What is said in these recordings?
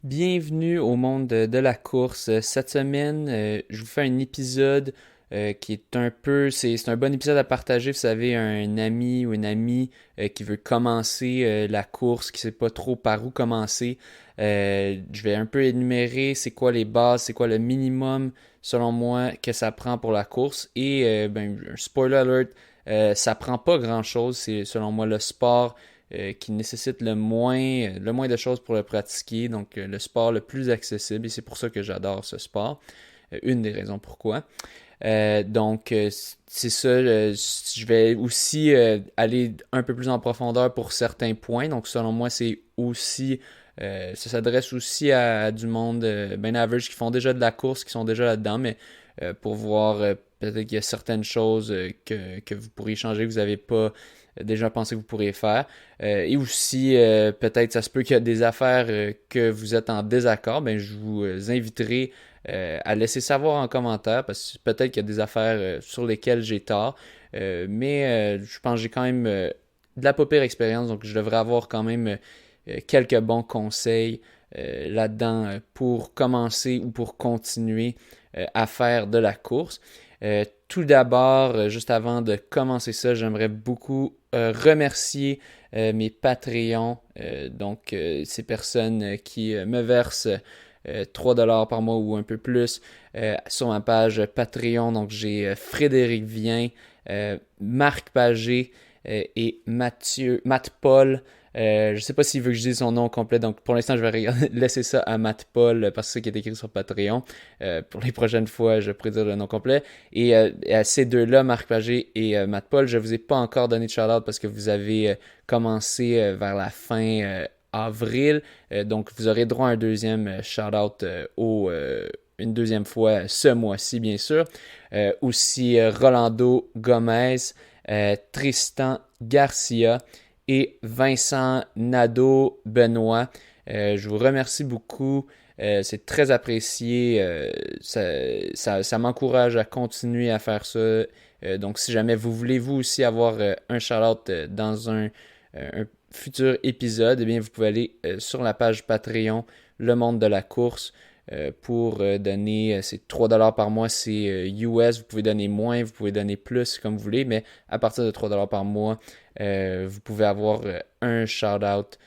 Bienvenue au monde de la course. Cette semaine, je vous fais un épisode qui est c'est un bon épisode à partager. Vous savez, un ami ou une amie qui veut commencer la course, qui sait pas trop par où commencer. Je vais un peu énumérer c'est quoi les bases, c'est quoi le minimum selon moi que ça prend pour la course. Et un spoiler alert, ça prend pas grand-chose. C'est selon moi le sport qui nécessite le moins de choses pour le pratiquer, donc le sport le plus accessible, et c'est pour ça que j'adore ce sport. Une des raisons pourquoi. C'est ça. Je vais aussi aller un peu plus en profondeur pour certains points. Donc, selon moi, ça s'adresse aussi à du monde ben average qui font déjà de la course, qui sont déjà là-dedans, mais pour voir peut-être qu'il y a certaines choses que vous pourriez changer, que vous n'avez pas déjà pensé que vous pourriez faire. Et aussi, peut-être ça se peut qu'il y a des affaires que vous êtes en désaccord, ben je vous inviterai à laisser savoir en commentaire parce que peut-être qu'il y a des affaires sur lesquelles j'ai tort. Mais je pense que j'ai quand même de la pas pire expérience, donc je devrais avoir quand même quelques bons conseils là-dedans pour commencer ou pour continuer à faire de la course. Tout d'abord, juste avant de commencer ça, j'aimerais beaucoup remercier mes Patreons, ces personnes qui me versent 3$ par mois ou un peu plus sur ma page Patreon. Donc j'ai Frédéric Vien, Marc Pagé et Matt Paul. Je ne sais pas s'il veut que je dise son nom complet, donc pour l'instant je vais laisser ça à Matt Paul parce que c'est ce qui est écrit sur Patreon. Pour les prochaines fois, je pourrais dire le nom complet. Et à ces deux-là, Marc Pagé et Matt Paul, je ne vous ai pas encore donné de shout-out parce que vous avez commencé vers la fin avril. Donc vous aurez droit à un deuxième shout-out une deuxième fois ce mois-ci, bien sûr. Aussi Rolando Gomez, Tristan Garcia et Vincent Nadeau-Benoît. Je vous remercie beaucoup. C'est très apprécié. Ça m'encourage à continuer à faire ça. Donc, si jamais vous voulez vous aussi avoir un shout-out dans un futur épisode, eh bien, vous pouvez aller sur la page Patreon Le Monde de la Course pour donner, c'est 3$ par mois, c'est US, vous pouvez donner moins, vous pouvez donner plus comme vous voulez, mais à partir de 3$ par mois, vous pouvez avoir un shout-out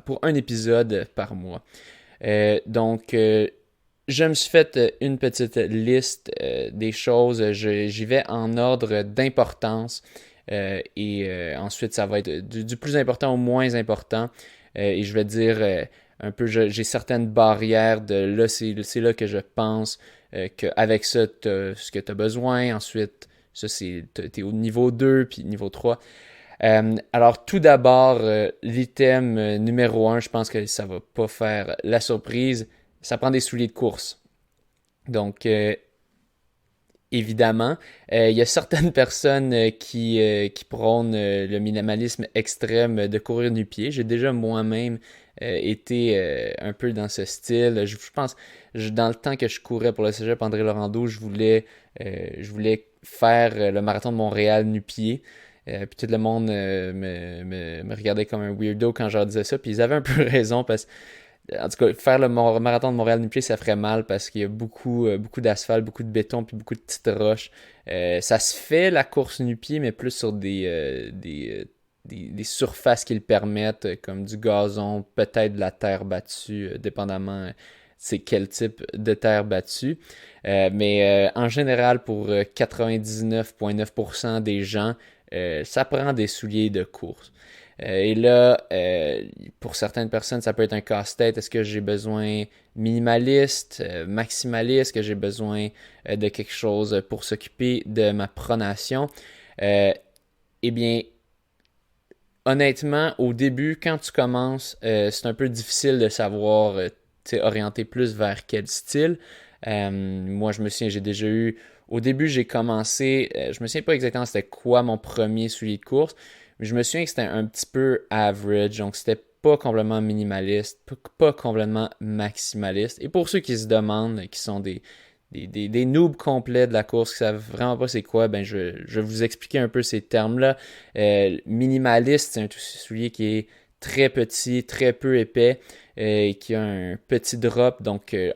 pour un épisode par mois. Je me suis fait une petite liste des choses. J'y vais en ordre d'importance. Ensuite, ça va être du plus important au moins important. Et je vais dire un peu, j'ai certaines barrières de là, c'est là que je pense qu'avec ça, tu as ce que tu as besoin. Ensuite, ça, t'es au niveau 2 puis niveau 3. Alors, tout d'abord, l'item numéro 1, je pense que ça va pas faire la surprise. Ça prend des souliers de course. Donc, évidemment, il y a certaines personnes qui prônent le minimalisme extrême de courir nu-pied. J'ai déjà moi-même été un peu dans ce style. Je pense, dans le temps que je courais pour le cégep André Laurando, je voulais faire le marathon de Montréal nu-pied. Puis tout le monde me regardait comme un weirdo quand je leur disais ça. Puis ils avaient un peu raison parce que en tout cas, faire le marathon de Montréal nu-pied, ça ferait mal parce qu'il y a beaucoup d'asphalte, beaucoup de béton puis beaucoup de petites roches. Ça se fait la course nu-pied, mais plus sur des surfaces qui le permettent, comme du gazon, peut-être de la terre battue, dépendamment c'est quel type de terre battue. Mais en général, pour 99,9% des gens, ça prend des souliers de course. Et là, pour certaines personnes, ça peut être un casse-tête. Est-ce que j'ai besoin minimaliste, maximaliste? Est-ce que j'ai besoin de quelque chose pour s'occuper de ma pronation? Eh bien, honnêtement, au début, quand tu commences, c'est un peu difficile de savoir orienter plus vers quel style. Moi, je me souviens, j'ai déjà eu. Au début, j'ai commencé. Je me souviens pas exactement c'était quoi mon premier soulier de course, mais je me souviens que c'était un petit peu average. Donc, c'était pas complètement minimaliste, pas complètement maximaliste. Et pour ceux qui se demandent, qui sont des noobs complets de la course, qui savent vraiment pas c'est quoi, ben je vais vous expliquer un peu ces termes-là. Minimaliste, c'est un soulier qui est très petit, très peu épais, et qui a un petit drop. Donc, il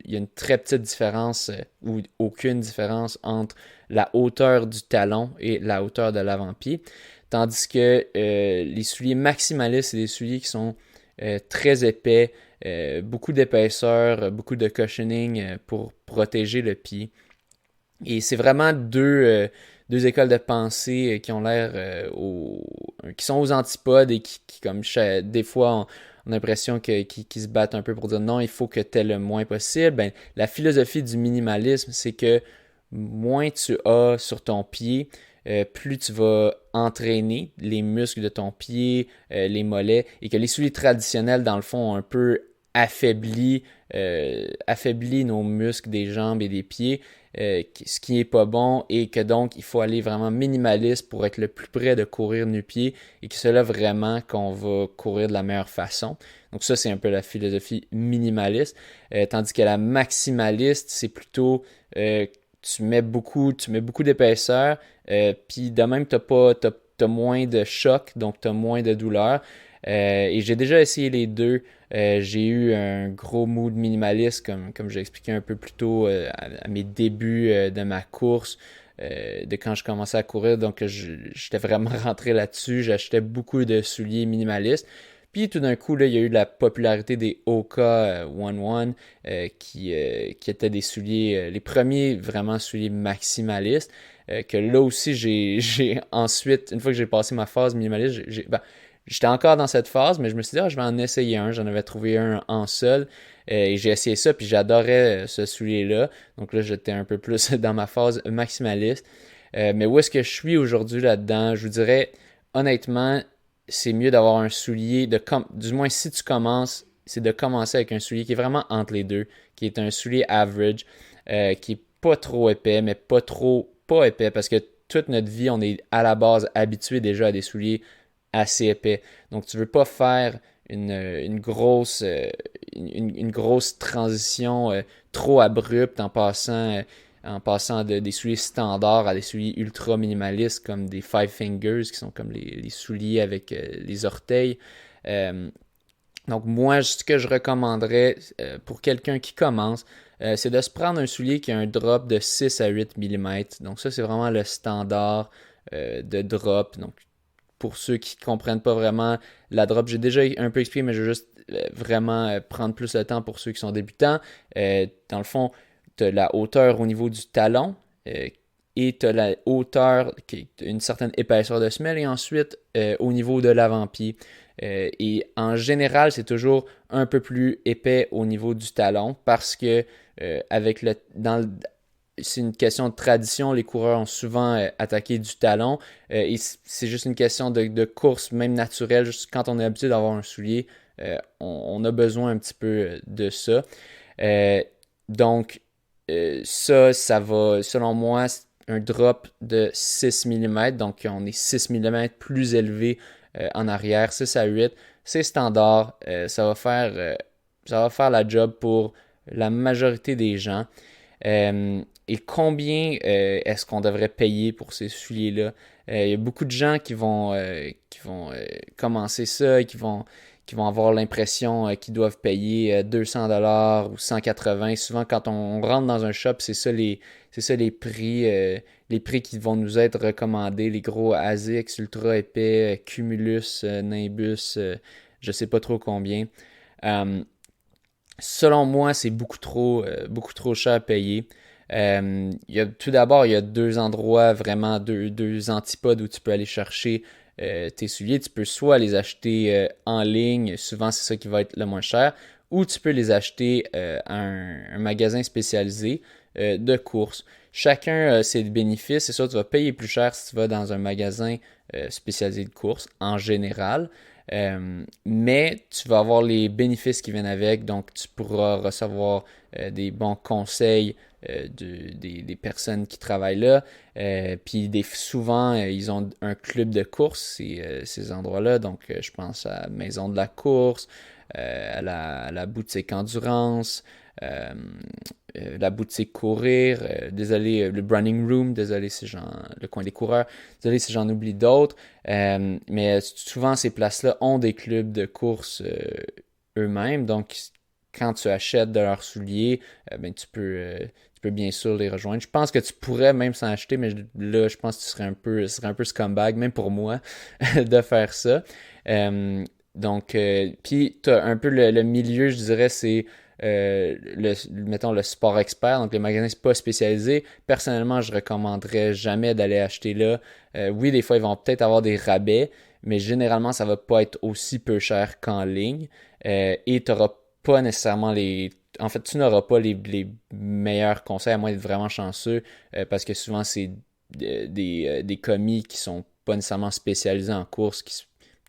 y a une très petite différence ou aucune différence entre la hauteur du talon et la hauteur de l'avant-pied. Tandis que les souliers maximalistes, c'est des souliers qui sont très épais, beaucoup d'épaisseur, beaucoup de cushioning pour protéger le pied. Et c'est vraiment deux écoles de pensée qui ont l'air qui sont aux antipodes et qui comme des fois on a l'impression qu'ils se battent un peu pour dire non, il faut que tu aies le moins possible. Ben, la philosophie du minimalisme, c'est que moins tu as sur ton pied, plus tu vas entraîner les muscles de ton pied, les mollets, et que les souliers traditionnels, dans le fond, ont un peu affaibli nos muscles des jambes et des pieds, ce qui est pas bon, et que donc il faut aller vraiment minimaliste pour être le plus près de courir nu-pied, et que c'est là vraiment qu'on va courir de la meilleure façon. Donc ça, c'est un peu la philosophie minimaliste, tandis que la maximaliste, c'est plutôt tu mets beaucoup d'épaisseur, puis de même t'as moins de choc, donc t'as moins de douleur. Et j'ai déjà essayé les deux. J'ai eu un gros mood minimaliste, comme j'ai expliqué un peu plus tôt à mes débuts de ma course, de quand je commençais à courir. Donc, j'étais vraiment rentré là-dessus. J'achetais beaucoup de souliers minimalistes. Puis tout d'un coup, là, il y a eu la popularité des Hoka One One qui étaient des souliers, les premiers vraiment souliers maximalistes. Que là aussi, j'ai ensuite, une fois que j'ai passé ma phase minimaliste, j'étais encore dans cette phase, mais je me suis dit, je vais en essayer un. J'en avais trouvé un en sol et j'ai essayé ça, puis j'adorais ce soulier-là. Donc là, j'étais un peu plus dans ma phase maximaliste. Mais où est-ce que je suis aujourd'hui là-dedans? Je vous dirais, honnêtement, c'est mieux d'avoir un soulier, du moins si tu commences, c'est de commencer avec un soulier qui est vraiment entre les deux, qui est un soulier average, qui est pas trop épais, mais pas épais, parce que toute notre vie, on est à la base habitué déjà à des souliers assez épais. Donc, tu veux pas faire une grosse, une grosse transition trop abrupte en passant des souliers standards à des souliers ultra minimalistes comme des Five Fingers, qui sont comme les souliers avec les orteils. Euh, donc, moi, ce que je recommanderais pour quelqu'un qui commence, c'est de se prendre un soulier qui a un drop de 6 à 8 mm. Donc, ça, c'est vraiment le standard de drop. Donc, pour ceux qui ne comprennent pas vraiment la drop, j'ai déjà un peu expliqué, mais je veux juste vraiment prendre plus de temps pour ceux qui sont débutants. Dans le fond, tu as la hauteur au niveau du talon et tu as la hauteur, qui est une certaine épaisseur de semelle, et ensuite au niveau de l'avant-pied. Et en général, c'est toujours un peu plus épais au niveau du talon parce que c'est une question de tradition. Les coureurs ont souvent attaqué du talon. Et c'est juste une question de course, même naturelle. Juste quand on est habitué d'avoir un soulier, on a besoin un petit peu de ça. Donc, ça va, selon moi, un drop de 6 mm. Donc, on est 6 mm plus élevé en arrière, 6 à 8. C'est standard. Ça va faire la job pour la majorité des gens. Et combien est-ce qu'on devrait payer pour ces souliers-là? Il y a beaucoup de gens qui vont commencer ça et qui vont avoir l'impression qu'ils doivent payer 200$ ou 180$. Souvent, quand on rentre dans un shop, c'est ça les prix qui vont nous être recommandés, les gros ASICS ultra épais, Cumulus, Nimbus, je sais pas trop combien. Selon moi, c'est beaucoup trop cher à payer. Tout d'abord, il y a deux endroits, vraiment deux antipodes où tu peux aller chercher tes souliers. Tu peux soit les acheter en ligne, souvent c'est ça qui va être le moins cher, ou tu peux les acheter à un magasin spécialisé de course. Chacun a ses bénéfices. C'est sûr, tu vas payer plus cher si tu vas dans un magasin spécialisé de course en général. Mais tu vas avoir les bénéfices qui viennent avec, donc tu pourras recevoir des bons conseils des personnes qui travaillent là. Puis souvent, ils ont un club de course, ces endroits-là. Donc, je pense à Maison de la course, à la boutique Endurance, la boutique courir, désolé, le running room, désolé si le coin des coureurs, désolé si j'en oublie d'autres, mais souvent ces places-là ont des clubs de course eux-mêmes, donc quand tu achètes de leurs souliers, ben tu peux bien sûr les rejoindre. Je pense que tu pourrais même s'en acheter, mais là, je pense que ce serait un peu scumbag, même pour moi, de faire ça. Donc, puis tu as un peu le milieu, je dirais, c'est mettons le sport expert, donc les magasins pas spécialisés. Personnellement, je recommanderais jamais d'aller acheter là. Oui, des fois, ils vont peut-être avoir des rabais, mais généralement, ça va pas être aussi peu cher qu'en ligne. Et tu n'auras pas nécessairement en fait, tu n'auras pas les meilleurs conseils, à moins d'être vraiment chanceux, parce que souvent, c'est des commis qui sont pas nécessairement spécialisés en course,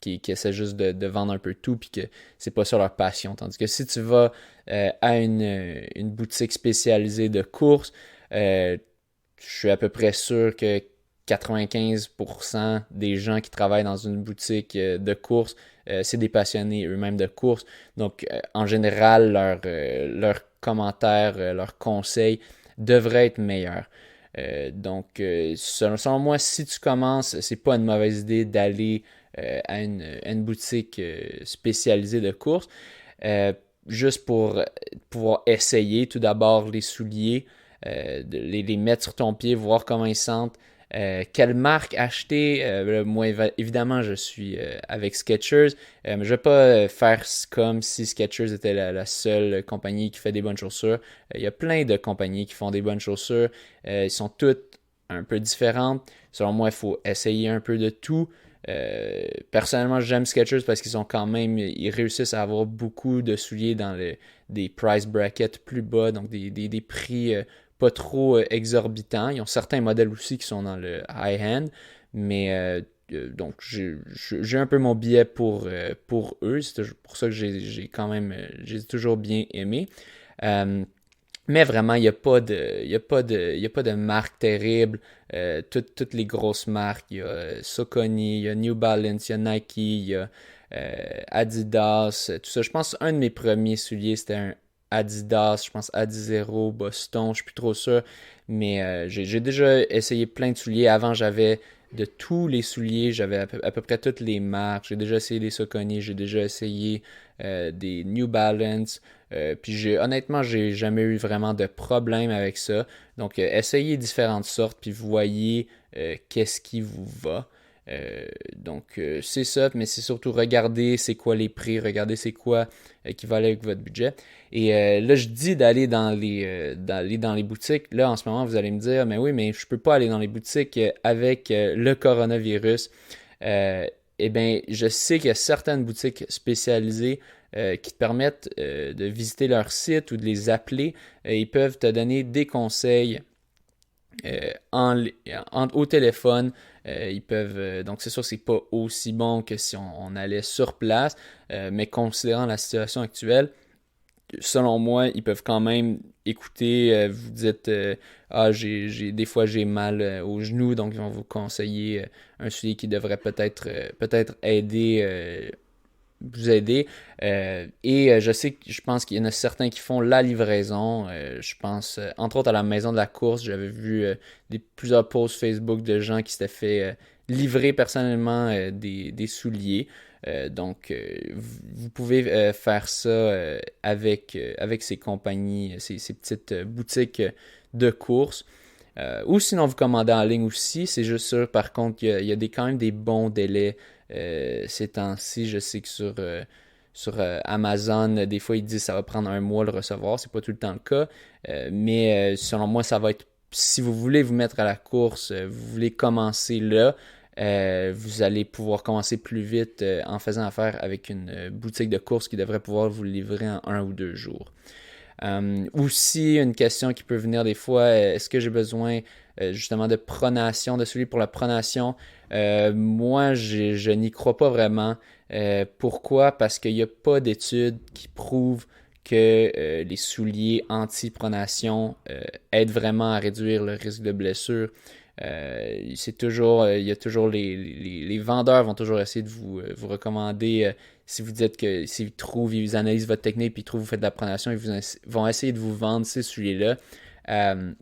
qui essaient juste de vendre un peu tout, puis que c'est pas ça leur passion. Tandis que si tu vas à une boutique spécialisée de course, je suis à peu près sûr que 95% des gens qui travaillent dans une boutique de course, c'est des passionnés eux-mêmes de course. Donc, en général, leurs commentaires, leurs conseils devraient être meilleurs. Selon moi, si tu commences, c'est pas une mauvaise idée d'aller à une boutique spécialisée de course, euh, juste pour pouvoir essayer tout d'abord les souliers, les mettre sur ton pied, voir comment ils sentent. Quelle marque acheter? Moi, évidemment, je suis avec Skechers, mais je vais pas faire comme si Skechers était la seule compagnie qui fait des bonnes chaussures. Il y a plein de compagnies qui font des bonnes chaussures. Ils sont toutes un peu différentes. Selon moi, il faut essayer un peu de tout. Personnellement, j'aime Skechers parce ils réussissent à avoir beaucoup de souliers dans des price brackets plus bas, donc des prix pas trop exorbitants. Ils ont certains modèles aussi qui sont dans le high-end, mais donc j'ai un peu mon billet pour eux. C'est pour ça que j'ai toujours bien aimé. Euh, mais vraiment, il y a pas de marque terrible. Toutes les grosses marques, il y a Saucony, il y a New Balance, il y a Nike, il y a Adidas, tout ça. Je pense un de mes premiers souliers, c'était un Adidas, je pense Adizero, Boston, je suis plus trop sûr. Mais j'ai déjà essayé plein de souliers. Avant, j'avais de tous les souliers, j'avais à peu près toutes les marques. J'ai déjà essayé des Saucony, j'ai déjà essayé des New Balance. Puis honnêtement, j'ai jamais eu vraiment de problème avec ça. Donc, essayez différentes sortes, puis voyez qu'est-ce qui vous va. C'est ça, mais c'est surtout regarder c'est quoi les prix, regarder c'est quoi qui va aller avec votre budget. Et là, je dis d'aller dans les boutiques. Là, en ce moment, vous allez me dire, mais oui, mais je peux pas aller dans les boutiques avec le coronavirus. Euh, eh bien, je sais qu'il y a certaines boutiques spécialisées qui te permettent de visiter leur site ou de les appeler. Ils peuvent te donner des conseils au téléphone. Donc c'est sûr que c'est pas aussi bon que si on allait sur place, mais considérant la situation actuelle, selon moi, ils peuvent quand même écouter. Vous dites ah des fois j'ai mal au genou, donc ils vont vous conseiller un soulier qui devrait peut-être vous aider. Je pense qu'il y en a certains qui font la livraison. Je pense, entre autres, à la maison de la course, j'avais vu plusieurs posts Facebook de gens qui s'étaient fait livrer personnellement des souliers. Vous pouvez faire ça avec ces compagnies, ces petites boutiques de course. Ou sinon, vous commandez en ligne aussi. C'est juste sûr, par contre, il y a quand même des bons délais ces temps-ci. Je sais que sur Amazon, des fois, ils disent que ça va prendre un mois le recevoir. C'est pas tout le temps le cas. Mais selon moi, ça va être. Si vous voulez vous mettre à la course, vous voulez commencer là, vous allez pouvoir commencer plus vite en faisant affaire avec une boutique de course qui devrait pouvoir vous le livrer en 1 ou 2 jours. Aussi, une question qui peut venir des fois, est-ce que j'ai besoin justement de pronation, de souliers pour la pronation? Moi, je n'y crois pas vraiment. Pourquoi? Parce qu'il n'y a pas d'études qui prouvent que les souliers anti-pronation aident vraiment à réduire le risque de blessure. C'est toujours, il y a toujours les vendeurs vont toujours essayer de vous recommander. Si vous dites que s'ils trouvent, ils analysent votre technique puis ils trouvent que vous faites de la prononciation, vont essayer de vous vendre ces souliers-là. Euh,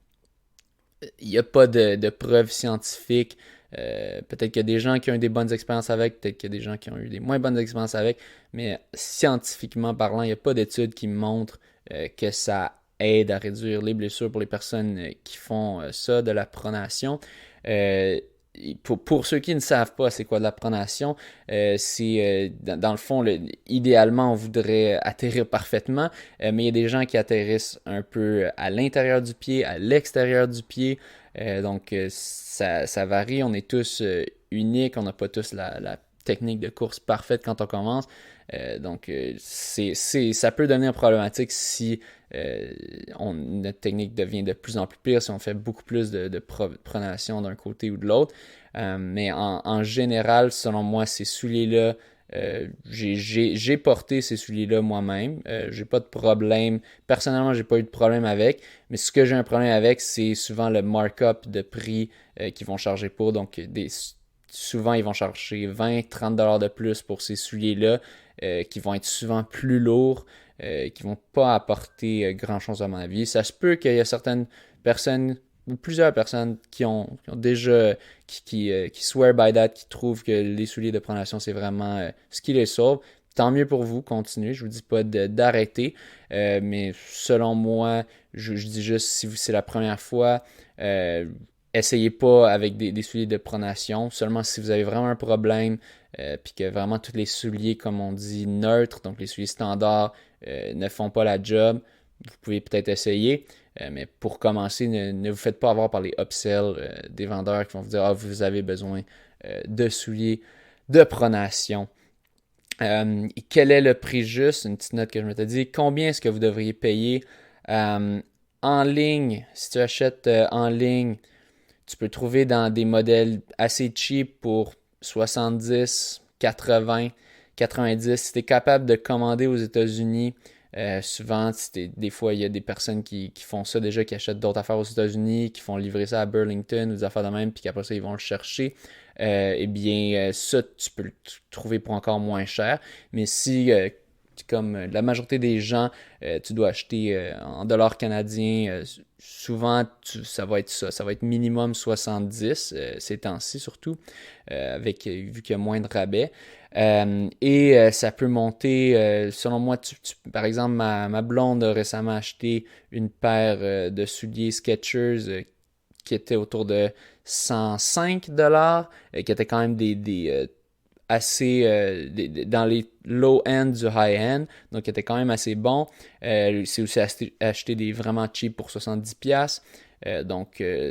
il n'y a pas de preuves scientifiques. Peut-être qu'il y a des gens qui ont eu des bonnes expériences avec, peut-être qu'il y a des gens qui ont eu des moins bonnes expériences avec, mais scientifiquement parlant, il n'y a pas d'études qui montrent que ça aide à réduire les blessures pour les personnes qui font ça, de la pronation. Euh, pour ceux qui ne savent pas c'est quoi de la pronation, c'est dans le fond, idéalement on voudrait atterrir parfaitement, mais il y a des gens qui atterrissent un peu à l'intérieur du pied, à l'extérieur du pied. Donc ça varie, on est tous uniques, on n'a pas tous la technique de course parfaite quand on commence. Ça peut devenir problématique si notre technique devient de plus en plus pire, si on fait beaucoup plus de pronation d'un côté ou de l'autre. Mais en général, selon moi, ces souliers-là, j'ai porté ces souliers-là moi-même. J'ai pas de problème. Personnellement, j'ai pas eu de problème avec. Mais ce que j'ai un problème avec, c'est souvent le markup de prix qu'ils vont charger pour. Donc, souvent, ils vont charger 20-30$ de plus pour ces souliers-là, qui vont être souvent plus lourds, qui vont pas apporter grand-chose à mon avis. Ça se peut qu'il y a certaines personnes ou plusieurs personnes qui ont déjà qui swear by that, qui trouvent que les souliers de pronation c'est vraiment ce qui les sauve. Tant mieux pour vous, continuez. Je vous dis pas d'arrêter, mais selon moi, je dis juste si c'est la première fois, essayez pas avec des souliers de pronation. Seulement si vous avez vraiment un problème, puis que vraiment tous les souliers, comme on dit, neutres, donc les souliers standards, ne font pas la job, vous pouvez peut-être essayer. Mais pour commencer, ne vous faites pas avoir par les upsells des vendeurs qui vont vous dire « Ah, vous avez besoin de souliers de pronation. » Quel est le prix juste? Une petite note que je m'étais dit. Combien est-ce que vous devriez payer en ligne? Si tu achètes en ligne, tu peux trouver dans des modèles assez cheap pour 70, 80, 90. Si tu es capable de commander aux États-Unis, souvent, des fois, il y a des personnes qui font ça déjà, qui achètent d'autres affaires aux États-Unis, qui font livrer ça à Burlington ou des affaires de même, puis qu'après ça, ils vont le chercher. Ça, tu peux le trouver pour encore moins cher. Mais si, comme la majorité des gens, tu dois acheter en dollars canadiens, souvent, ça va être ça. Ça va être minimum 70 ces temps-ci, surtout, vu qu'il y a moins de rabais. Ça peut monter, selon moi, par exemple, ma blonde a récemment acheté une paire de souliers Skechers qui était autour de 105$, qui était quand même assez dans les low-end du high-end, donc qui était quand même assez bon. C'est aussi acheté des vraiment cheap pour 70$.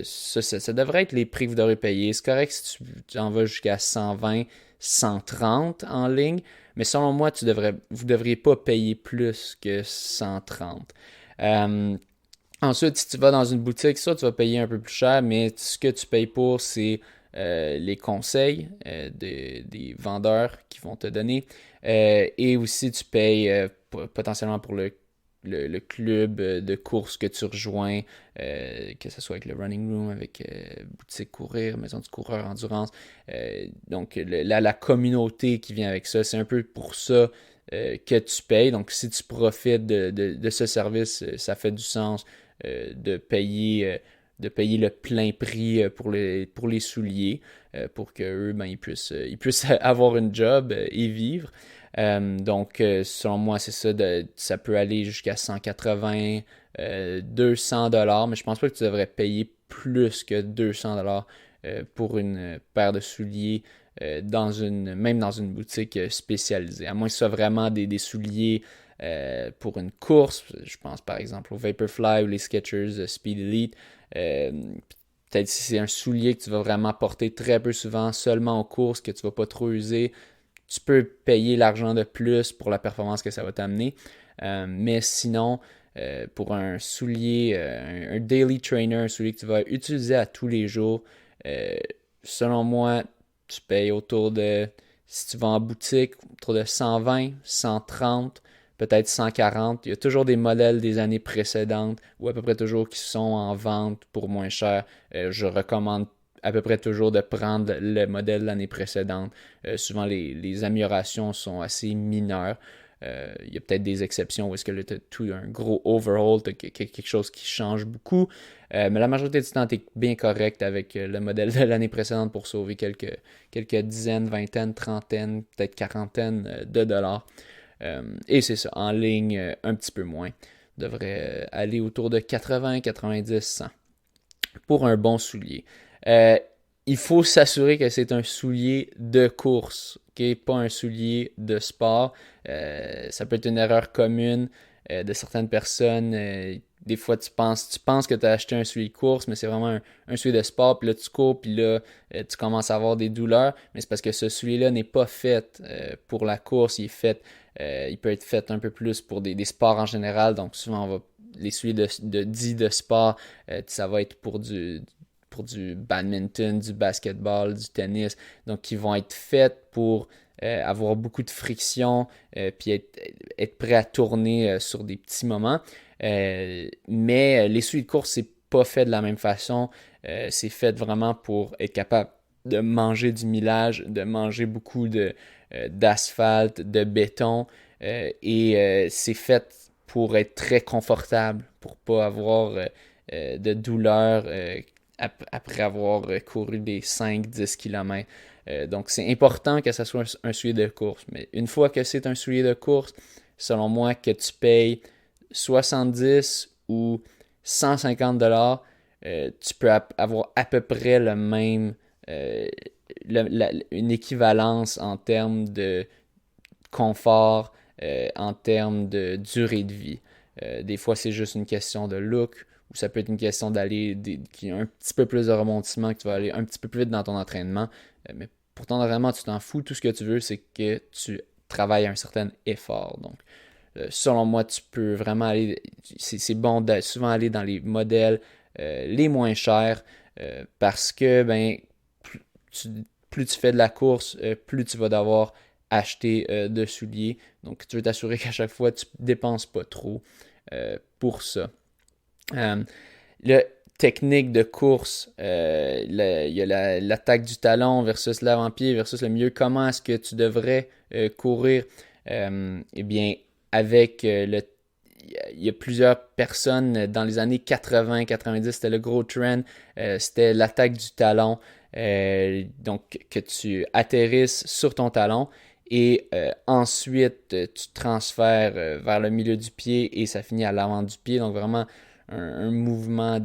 Ça devrait être les prix que vous devrez payer. C'est correct si tu en vas jusqu'à 120, 130 en ligne, mais selon moi, vous ne devriez pas payer plus que 130. Ensuite, si tu vas dans une boutique, ça, tu vas payer un peu plus cher, mais ce que tu payes pour, c'est les conseils des vendeurs qui vont te donner. Et aussi, tu payes potentiellement pour le club de course que tu rejoins, que ce soit avec le running room, avec boutique courir, maison du coureur, endurance. Donc, la communauté qui vient avec ça, c'est un peu pour ça que tu payes. Donc, si tu profites de ce service, ça fait du sens de payer le plein prix pour les souliers, pour qu'eux, ils puissent avoir une job et vivre. Selon moi, c'est ça, ça peut aller jusqu'à 180, 200$, mais je pense pas que tu devrais payer plus que 200$ pour une paire de souliers même dans une boutique spécialisée. À moins que ce soit vraiment des souliers pour une course, je pense par exemple au Vaporfly ou les Skechers Speed Elite. Peut-être si c'est un soulier que tu vas vraiment porter très peu souvent, seulement aux courses, que tu vas pas trop user, tu peux payer l'argent de plus pour la performance que ça va t'amener. Mais sinon, pour un soulier, un daily trainer, un soulier que tu vas utiliser à tous les jours, selon moi, tu payes autour de, si tu vas en boutique, autour de 120, 130, peut-être 140. Il y a toujours des modèles des années précédentes ou à peu près toujours qui sont en vente pour moins cher. Je recommande à peu près toujours de prendre le modèle de l'année précédente. Souvent, les améliorations sont assez mineures. Il y a peut-être des exceptions où est-ce que tu as tout un gros overhaul, tu as quelque chose qui change beaucoup. Mais la majorité du temps, tu es bien correct avec le modèle de l'année précédente pour sauver quelques dizaines, vingtaines, trentaines, peut-être quarantaines de dollars. Et c'est ça, en ligne, un petit peu moins. Devrait aller autour de 80, 90, 100 pour un bon soulier. Il faut s'assurer que c'est un soulier de course, okay? Pas un soulier de sport. Ça peut être une erreur commune de certaines personnes. Des fois, tu penses que tu as acheté un soulier de course, mais c'est vraiment un soulier de sport. Puis là, tu cours, puis là, tu commences à avoir des douleurs. Mais c'est parce que ce soulier-là n'est pas fait pour la course. Il peut être fait un peu plus pour des sports en général. Donc, souvent, les souliers dits de sport, ça va être pour du badminton, du basketball, du tennis. Donc, qui vont être faits pour avoir beaucoup de friction, puis être prêt à tourner sur des petits moments. Mais les souliers de course, c'est pas fait de la même façon. C'est fait vraiment pour être capable de manger du millage, de manger beaucoup d'asphalte, de béton. Et c'est fait pour être très confortable, pour pas avoir de douleur après avoir couru des 5-10 km. Donc, c'est important que ça soit un soulier de course. Mais une fois que c'est un soulier de course, selon moi, que tu payes 70 ou 150 dollars, tu peux avoir à peu près le même, une équivalence en termes de confort, en termes de durée de vie. Des fois, c'est juste une question de look, ou ça peut être une question qui a un petit peu plus de rebondissement, que tu vas aller un petit peu plus vite dans ton entraînement. Mais pourtant, vraiment, tu t'en fous. Tout ce que tu veux, c'est que tu travailles un certain effort. Donc, selon moi, tu peux vraiment aller. C'est bon de souvent aller dans les modèles les moins chers parce que plus tu, plus tu fais de la course, plus tu vas devoir acheter de souliers. Donc, tu veux t'assurer qu'à chaque fois, tu ne dépenses pas trop pour ça. Le technique de course, il y a l'attaque du talon versus l'avant-pied versus le milieu. Comment est-ce que tu devrais courir? Eh bien, avec il y a plusieurs personnes dans les années 80-90, c'était le gros trend, c'était l'attaque du talon. Donc, que tu atterrisses sur ton talon et ensuite tu transfères vers le milieu du pied et ça finit à l'avant du pied. Donc, vraiment un mouvement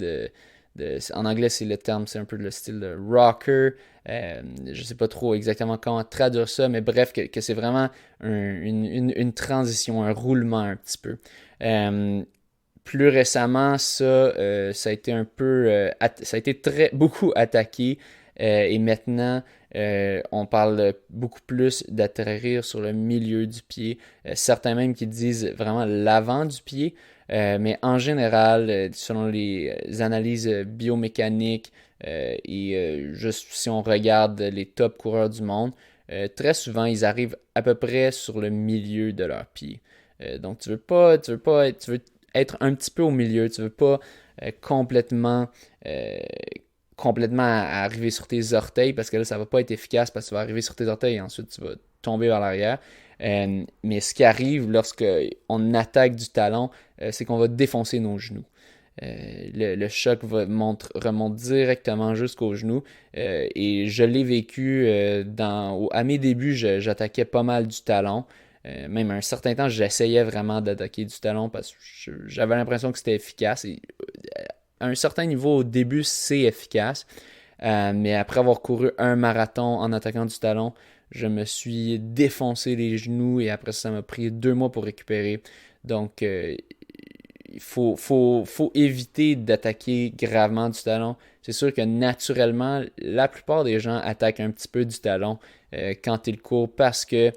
en anglais, c'est le terme, c'est un peu le style de rocker. Je sais pas trop exactement comment traduire ça, mais bref, que c'est vraiment une transition, un roulement un petit peu. Plus récemment, ça a été un peu, ça a été beaucoup attaqué. Et maintenant, on parle beaucoup plus d'atterrir sur le milieu du pied. Certains même qui disent vraiment l'avant du pied. Mais en général, selon les analyses biomécaniques et juste si on regarde les top coureurs du monde, très souvent ils arrivent à peu près sur le milieu de leur pied. Donc tu veux être un petit peu au milieu, tu veux pas complètement complètement arriver sur tes orteils parce que là ça va pas être efficace parce que tu vas arriver sur tes orteils et ensuite tu vas tomber vers l'arrière. Mais ce qui arrive lorsque on attaque du talon, c'est qu'on va défoncer nos genoux. Le choc remonte directement jusqu'aux genoux. Et je l'ai vécu à mes débuts, j'attaquais pas mal du talon. Même à un certain temps, j'essayais vraiment d'attaquer du talon parce que j'avais l'impression que c'était efficace. Et à un certain niveau, au début, c'est efficace. Mais après avoir couru un marathon en attaquant du talon, je me suis défoncé les genoux et après ça m'a pris 2 mois pour récupérer. Donc, il faut éviter d'attaquer gravement du talon. C'est sûr que naturellement, la plupart des gens attaquent un petit peu du talon quand ils courent parce que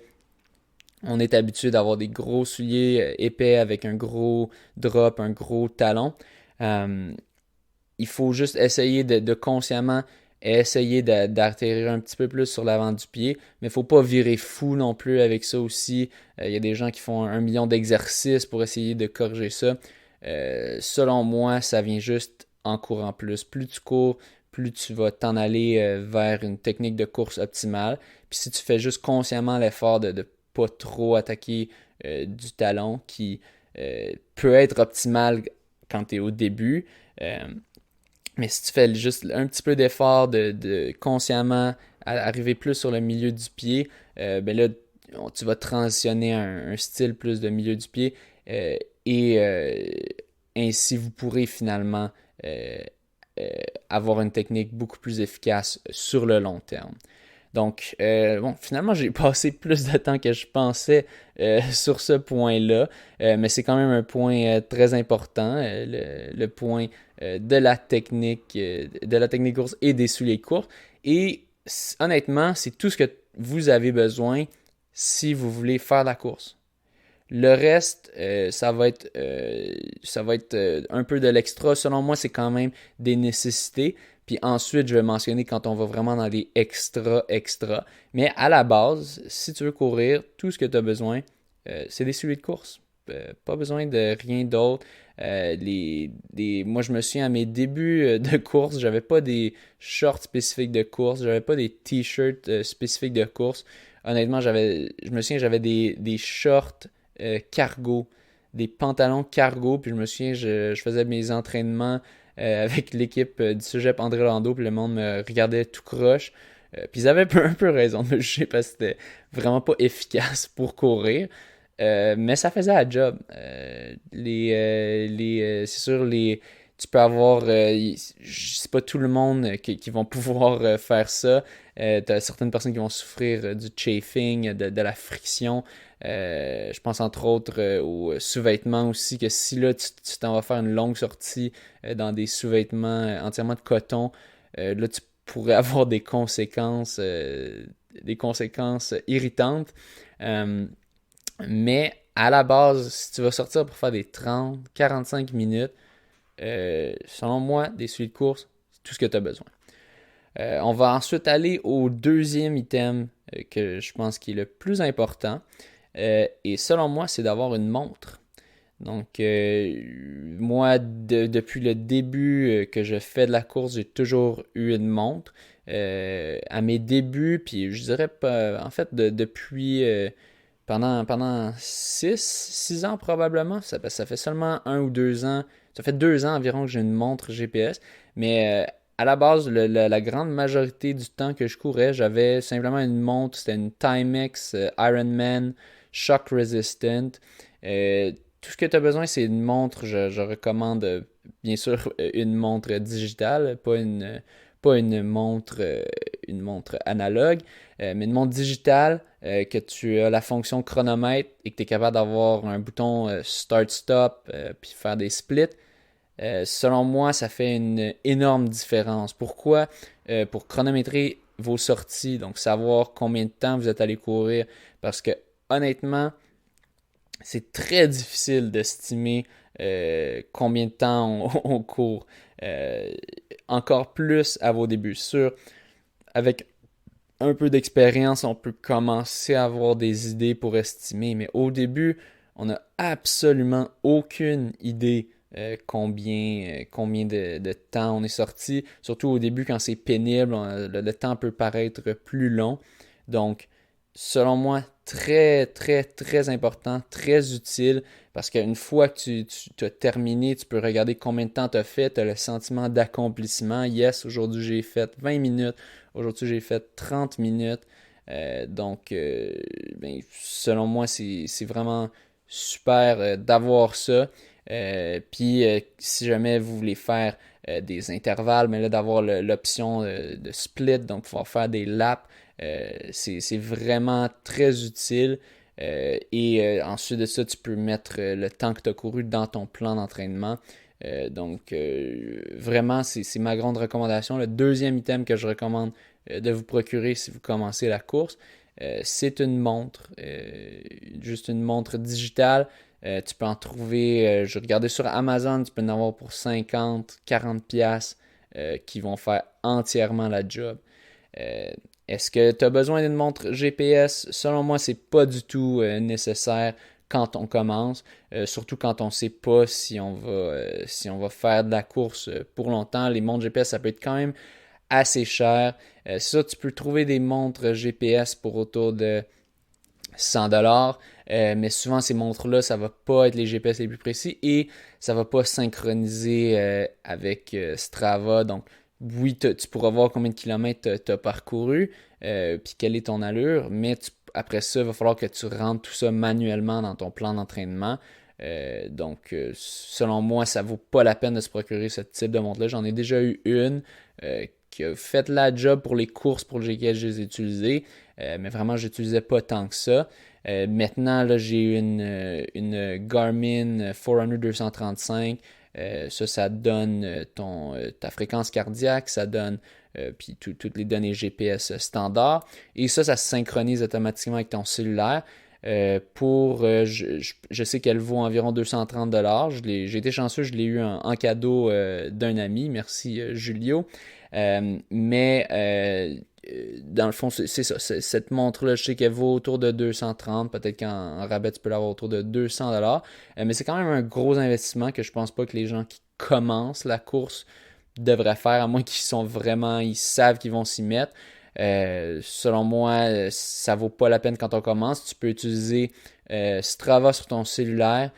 on est habitué d'avoir des gros souliers épais avec un gros drop, un gros talon. Il faut juste essayer de consciemment essayer d'atterrir un petit peu plus sur l'avant du pied, mais il ne faut pas virer fou non plus avec ça aussi. Il y a des gens qui font 1 million d'exercices pour essayer de corriger ça. Selon moi, ça vient juste en courant plus. Plus tu cours, plus tu vas t'en aller vers une technique de course optimale. Puis si tu fais juste consciemment l'effort de ne pas trop attaquer du talon qui peut être optimal quand tu es au début, mais si tu fais juste un petit peu d'effort de consciemment arriver plus sur le milieu du pied, ben là, tu vas transitionner un style plus de milieu du pied et ainsi vous pourrez finalement avoir une technique beaucoup plus efficace sur le long terme. Donc, bon, finalement, j'ai passé plus de temps que je pensais sur ce point-là, mais c'est quand même un point très important, le point de la technique course et des souliers courts. Et honnêtement, c'est tout ce que vous avez besoin si vous voulez faire la course. Le reste, ça va être un peu de l'extra. Selon moi, c'est quand même des nécessités. Puis ensuite, je vais mentionner quand on va vraiment dans les extra. Mais à la base, si tu veux courir, tout ce que tu as besoin, c'est des souliers de course. Pas besoin de rien d'autre. Moi, je me souviens à mes débuts de course, j'avais pas des shorts spécifiques de course, j'avais pas des t-shirts spécifiques de course. Honnêtement, je me souviens, j'avais des shorts cargo, des pantalons cargo, puis je me souviens, je faisais mes entraînements avec l'équipe du Cégep André Lando, puis le monde me regardait tout croche. Puis ils avaient un peu raison de me juger parce que c'était vraiment pas efficace pour courir. Mais ça faisait la job. C'est sûr, tu peux avoir. C'est pas tout le monde qui vont pouvoir faire ça. T'as certaines personnes qui vont souffrir du chafing, de la friction. Je pense entre autres aux sous-vêtements aussi, que si là tu t'en vas faire une longue sortie dans des sous-vêtements entièrement de coton, là tu pourrais avoir des conséquences irritantes. Mais à la base, si tu vas sortir pour faire des 30-45 minutes, selon moi, des souliers de course, c'est tout ce que tu as besoin. On va ensuite aller au deuxième item que je pense qui est le plus important. Et selon moi, c'est d'avoir une montre. Donc, moi, depuis le début que je fais de la course, j'ai toujours eu une montre. À mes débuts, puis je dirais pas, en fait, depuis pendant 6 ans probablement, ça fait seulement 1 ou 2 ans, ça fait 2 ans environ que j'ai une montre GPS, mais à la base, la grande majorité du temps que je courais, j'avais simplement une montre, c'était une Timex Ironman Shock Resistant. Euh, Tout ce que tu as besoin, c'est une montre. Je recommande bien sûr une montre digitale, pas une montre analogue, mais une montre digitale que tu as la fonction chronomètre et que tu es capable d'avoir un bouton start-stop puis faire des splits. Selon moi, ça fait une énorme différence. Pourquoi? Pour chronométrer vos sorties, donc savoir combien de temps vous êtes allé courir. Parce que honnêtement, c'est très difficile d'estimer combien de temps on court. Encore plus à vos débuts. Sûr, avec un peu d'expérience, on peut commencer à avoir des idées pour estimer, mais au début, on n'a absolument aucune idée combien de temps on est sorti. Surtout au début, quand c'est pénible, le temps peut paraître plus long. Donc, selon moi, très, très, très important, très utile, parce qu'une fois que tu as terminé, tu peux regarder combien de temps tu as fait, tu as le sentiment d'accomplissement. Yes, aujourd'hui j'ai fait 20 minutes, aujourd'hui j'ai fait 30 minutes. Donc, selon moi, c'est vraiment super d'avoir ça. Puis, si jamais vous voulez faire des intervalles, mais là, d'avoir l'option de split, donc pouvoir faire des laps, c'est vraiment très utile. Et ensuite de ça, tu peux mettre le temps que tu as couru dans ton plan d'entraînement. Vraiment, c'est ma grande recommandation. Le deuxième item que je recommande de vous procurer si vous commencez la course, c'est une montre. Juste une montre digitale. Tu peux en trouver, je regardais sur Amazon, tu peux en avoir pour 50, 40 pièces qui vont faire entièrement la job. Est-ce que tu as besoin d'une montre GPS? Selon moi, c'est pas du tout nécessaire quand on commence, surtout quand on ne sait pas si on va faire de la course pour longtemps. Les montres GPS, ça peut être quand même assez cher. Ça, tu peux trouver des montres GPS pour autour de 100$, mais souvent ces montres-là, ça va pas être les GPS les plus précis et ça va pas synchroniser avec Strava. Donc, oui, tu pourras voir combien de kilomètres tu as parcouru, puis quelle est ton allure, mais après ça, il va falloir que tu rentres tout ça manuellement dans ton plan d'entraînement. Selon moi, ça vaut pas la peine de se procurer ce type de montre-là. J'en ai déjà eu une qui a fait la job pour les courses pour lesquelles je les ai utilisées, mais vraiment, je n'utilisais pas tant que ça. Maintenant, là, j'ai une Garmin Forerunner 235. Ça donne ta fréquence cardiaque, ça donne puis toutes les données GPS standard. Et ça se synchronise automatiquement avec ton cellulaire. Je sais qu'elle vaut environ 230$. J'ai été chanceux, je l'ai eu en cadeau d'un ami. Merci Julio. Dans le fond, c'est ça. Cette montre-là, je sais qu'elle vaut autour de 230$. Peut-être qu'en rabais, tu peux l'avoir autour de 200$. Mais c'est quand même un gros investissement que je pense pas que les gens qui commencent la course devraient faire, à moins ils savent qu'ils vont s'y mettre. Selon moi, ça vaut pas la peine quand on commence. Tu peux utiliser Strava sur ton cellulaire.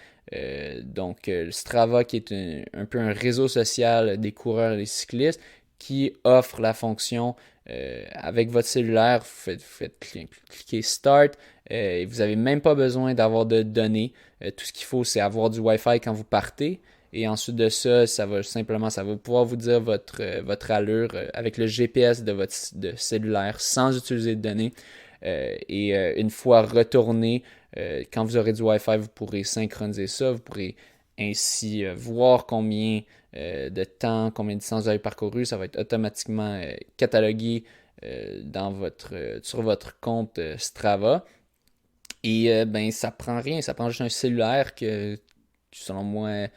Strava qui est un peu un réseau social des coureurs et des cyclistes qui offre la fonction avec votre cellulaire. Vous faites cliquer Start et vous n'avez même pas besoin d'avoir de données. Tout ce qu'il faut, c'est avoir du Wi-Fi quand vous partez. Et ensuite de ça, ça va pouvoir vous dire votre allure avec le GPS de votre cellulaire sans utiliser de données. Une fois retourné, quand vous aurez du Wi-Fi, vous pourrez synchroniser ça. Vous pourrez ainsi voir combien de temps, combien de distance vous avez parcouru. Ça va être automatiquement catalogué sur votre compte Strava. Et ça prend rien. Ça prend juste un cellulaire que, selon moi,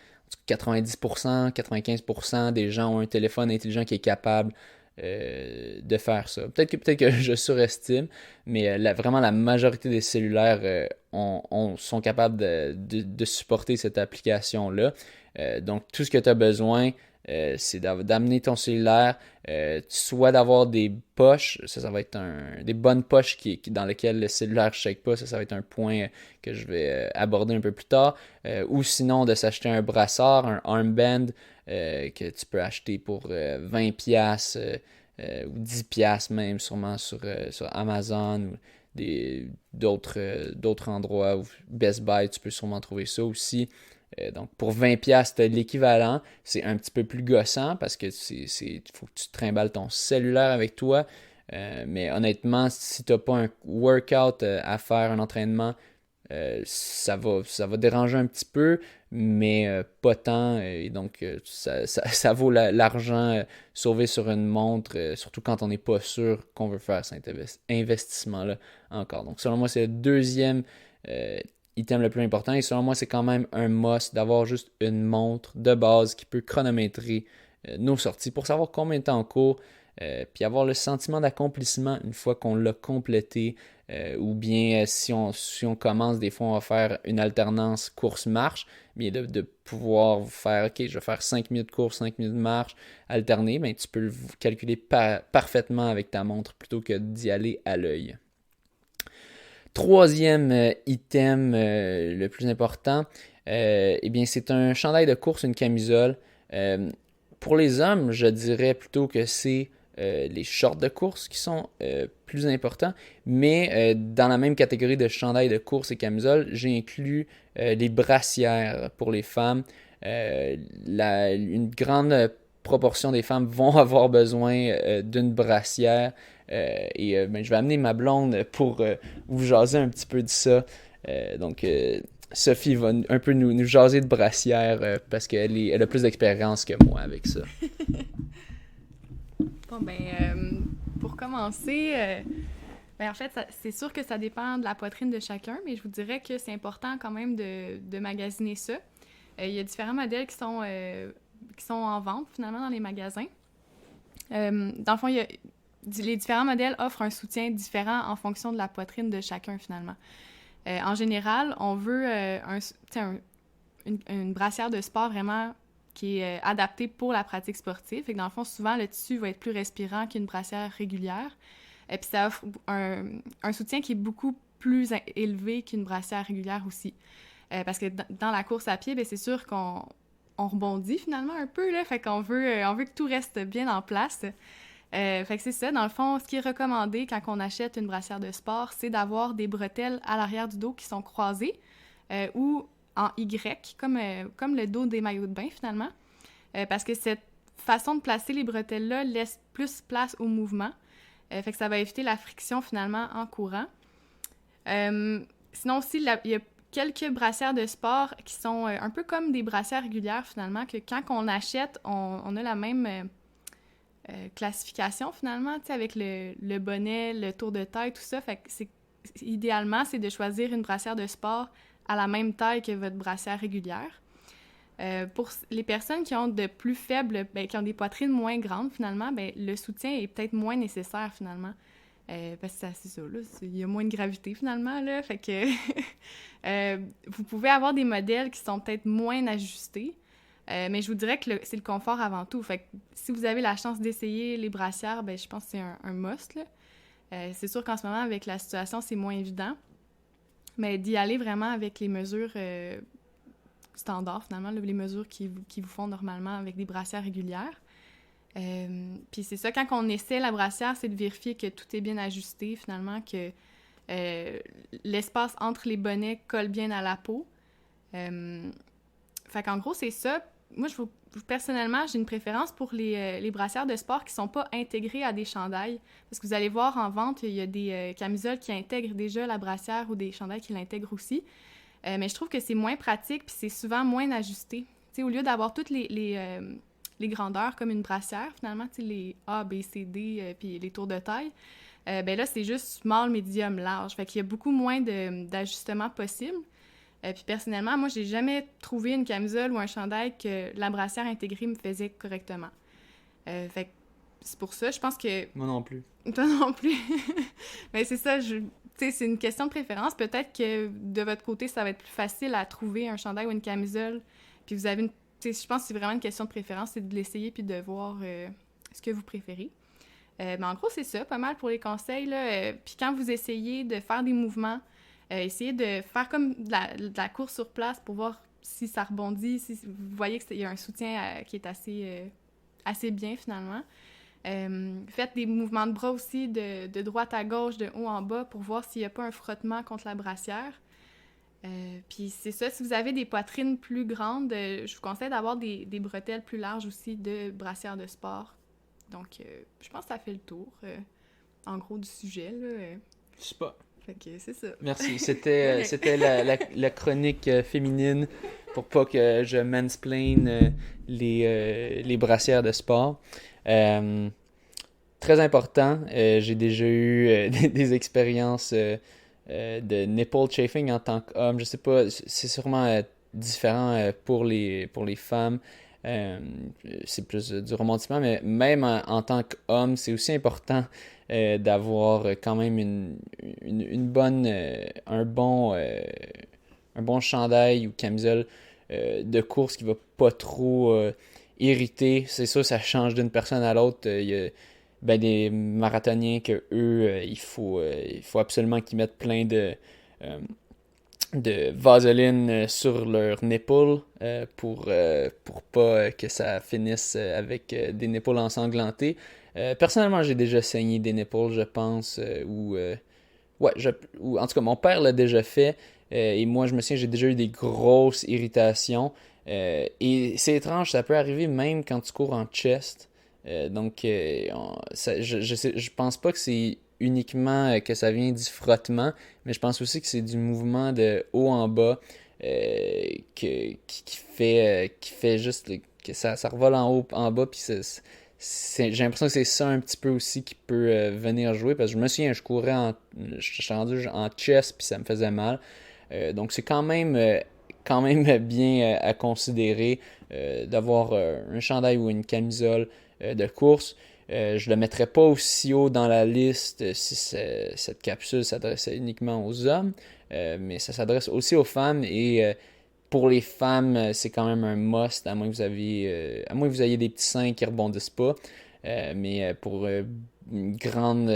90%, 95% des gens ont un téléphone intelligent qui est capable de faire ça. Peut-être que je surestime, mais vraiment la majorité des cellulaires sont capables de supporter cette application-là. Donc, tout ce que tu as besoin, c'est d'amener ton cellulaire, soit d'avoir des poches, ça va être des bonnes poches dans lesquelles le cellulaire ne shake pas, ça va être un point que je vais aborder un peu plus tard, ou sinon de s'acheter un brassard, un armband que tu peux acheter pour 20$ ou 10$ même sûrement sur Amazon ou d'autres endroits, ou Best Buy, tu peux sûrement trouver ça aussi. Donc pour 20$, tu as l'équivalent. C'est un petit peu plus gossant parce que il faut que tu trimbales ton cellulaire avec toi. Mais honnêtement, si tu n'as pas un workout à faire, un entraînement, ça va déranger un petit peu, mais pas tant. Et donc, ça vaut l'argent sauvé sur une montre, surtout quand on n'est pas sûr qu'on veut faire cet investissement-là encore. Donc, selon moi, c'est le deuxième item le plus important. Et selon moi, c'est quand même un must d'avoir juste une montre de base qui peut chronométrer nos sorties pour savoir combien de temps on court, puis avoir le sentiment d'accomplissement une fois qu'on l'a complété. Ou bien si on commence, des fois on va faire une alternance course-marche, mais de pouvoir faire, ok, je vais faire 5 minutes de course, 5 minutes de marche alternée, ben, tu peux le calculer parfaitement avec ta montre plutôt que d'y aller à l'œil. Troisième item le plus important, bien c'est un chandail de course, une camisole. Pour les hommes, je dirais plutôt que c'est les shorts de course qui sont plus importants, mais dans la même catégorie de chandail de course et camisole, j'ai inclus les brassières pour les femmes. Une grande proportion des femmes vont avoir besoin d'une brassière je vais amener ma blonde pour vous jaser un petit peu de ça. Sophie va un peu nous jaser de brassière parce qu'elle a plus d'expérience que moi avec ça. Bon, pour commencer, en fait, c'est sûr que ça dépend de la poitrine de chacun, mais je vous dirais que c'est important quand même de magasiner ça. Il y a différents modèles qui sont en vente, finalement, dans les magasins. Dans le fond, les différents modèles offrent un soutien différent en fonction de la poitrine de chacun, finalement. En général, on veut une brassière de sport vraiment qui est adaptée pour la pratique sportive. Fait que dans le fond, souvent, le tissu va être plus respirant qu'une brassière régulière. Et puis ça offre un soutien qui est beaucoup plus élevé qu'une brassière régulière aussi. Parce que dans la course à pied, bien, c'est sûr qu'on rebondit finalement un peu, là. Fait qu'on veut que tout reste bien en place. Fait que c'est ça. Dans le fond, ce qui est recommandé quand on achète une brassière de sport, c'est d'avoir des bretelles à l'arrière du dos qui sont croisées ou en Y, comme le dos des maillots de bain finalement. Parce que cette façon de placer les bretelles-là laisse plus place au mouvement. Fait que ça va éviter la friction finalement en courant. Sinon aussi, il y a quelques brassières de sport qui sont un peu comme des brassières régulières finalement, que quand on achète, on a la même classification finalement, tu sais, avec le bonnet, le tour de taille, tout ça. Fait que idéalement, c'est de choisir une brassière de sport à la même taille que votre brassière régulière. Pour les personnes qui ont de plus faibles, qui ont des poitrines moins grandes, finalement, le soutien est peut-être moins nécessaire, finalement. Parce que c'est ça, là, il y a moins de gravité, finalement, là. Fait que vous pouvez avoir des modèles qui sont peut-être moins ajustés, mais je vous dirais que c'est le confort avant tout. Fait que si vous avez la chance d'essayer les brassières, je pense que c'est un must, là. C'est sûr qu'en ce moment, avec la situation, c'est moins évident, mais d'y aller vraiment avec les mesures standards, finalement, là, les mesures qui vous font normalement avec des brassières régulières. Puis c'est ça, quand on essaie la brassière, c'est de vérifier que tout est bien ajusté, finalement, que l'espace entre les bonnets colle bien à la peau. Fait qu'en gros, c'est ça. Moi, personnellement, j'ai une préférence pour les brassières de sport qui sont pas intégrées à des chandails. Parce que vous allez voir en vente, il y a des camisoles qui intègrent déjà la brassière ou des chandails qui l'intègrent aussi. Mais je trouve que c'est moins pratique puis c'est souvent moins ajusté. T'sais, au lieu d'avoir toutes les grandeurs comme une brassière, finalement, les A, B, C, D puis les tours de taille, là, c'est juste small, medium, large. Fait qu'il y a beaucoup moins d'ajustements possibles. Puis personnellement, moi, j'ai jamais trouvé une camisole ou un chandail que la brassière intégrée me faisait correctement. Fait que c'est pour ça, je pense que... Moi non plus. Toi non plus. Mais c'est ça, c'est une question de préférence. Peut-être que de votre côté, ça va être plus facile à trouver un chandail ou une camisole. Puis vous avez je pense que c'est vraiment une question de préférence, c'est de l'essayer puis de voir ce que vous préférez. Mais en gros, c'est ça, pas mal pour les conseils, là. Puis quand vous essayez de faire des mouvements, essayez de faire comme de la course sur place pour voir si ça rebondit, si vous voyez qu'il y a un soutien qui est assez bien finalement. Faites des mouvements de bras aussi de droite à gauche, de haut en bas pour voir s'il n'y a pas un frottement contre la brassière. Puis c'est ça, si vous avez des poitrines plus grandes, je vous conseille d'avoir des bretelles plus larges aussi de brassières de sport. Donc, je pense que ça fait le tour, en gros, du sujet, là. Super. Fait que c'est ça. Merci. C'était la chronique féminine pour pas que je mansplain les brassières de sport. Très important. J'ai déjà eu des expériences de nipple chafing en tant qu'homme. Je sais pas, c'est sûrement différent pour les femmes. C'est plus du romantissement, mais même en tant qu'homme, c'est aussi important d'avoir quand même une bonne un bon chandail ou camisole de course qui va pas trop irriter. C'est sûr, ça change d'une personne à l'autre. Il y a des marathoniens que eux, il faut absolument qu'ils mettent plein de vaseline sur leur nipple pour pas que ça finisse avec des nipples ensanglantés. Personnellement, j'ai déjà saigné des nipples, je pense, ou en tout cas, mon père l'a déjà fait, et moi, je me souviens, j'ai déjà eu des grosses irritations, et c'est étrange, ça peut arriver même quand tu cours en chest. Donc, je pense pas que c'est uniquement que ça vient du frottement, mais je pense aussi que c'est du mouvement de haut en bas qui fait juste que ça revole en haut en bas, puis j'ai l'impression que c'est ça un petit peu aussi qui peut venir jouer, parce que je me souviens, je suis rendu en chest puis ça me faisait mal. Donc c'est quand même bien à considérer d'avoir un chandail ou une camisole de course. Je le mettrais pas aussi haut dans la liste si cette capsule s'adressait uniquement aux hommes, mais ça s'adresse aussi aux femmes, et Pour les femmes, c'est quand même un must, à moins que vous ayez des petits seins qui rebondissent pas. Mais pour une grande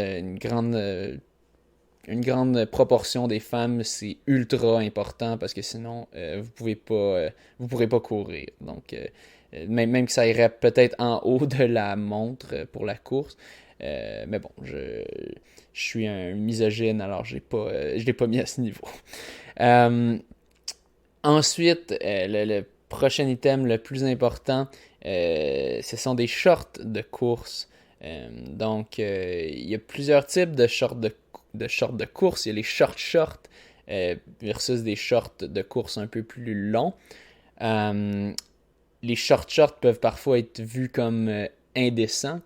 proportion des femmes, c'est ultra important parce que sinon, vous pourrez pas courir. Donc, même que ça irait peut-être en haut de la montre pour la course. Mais bon, je suis un misogyne, alors je l'ai pas mis à ce niveau. Euh, Ensuite, le prochain item le plus important, ce sont des shorts de course. Il y a plusieurs types de shorts de course. Il y a les shorts versus des shorts de course un peu plus longs. Euh, les shorts peuvent parfois être vus comme indécents.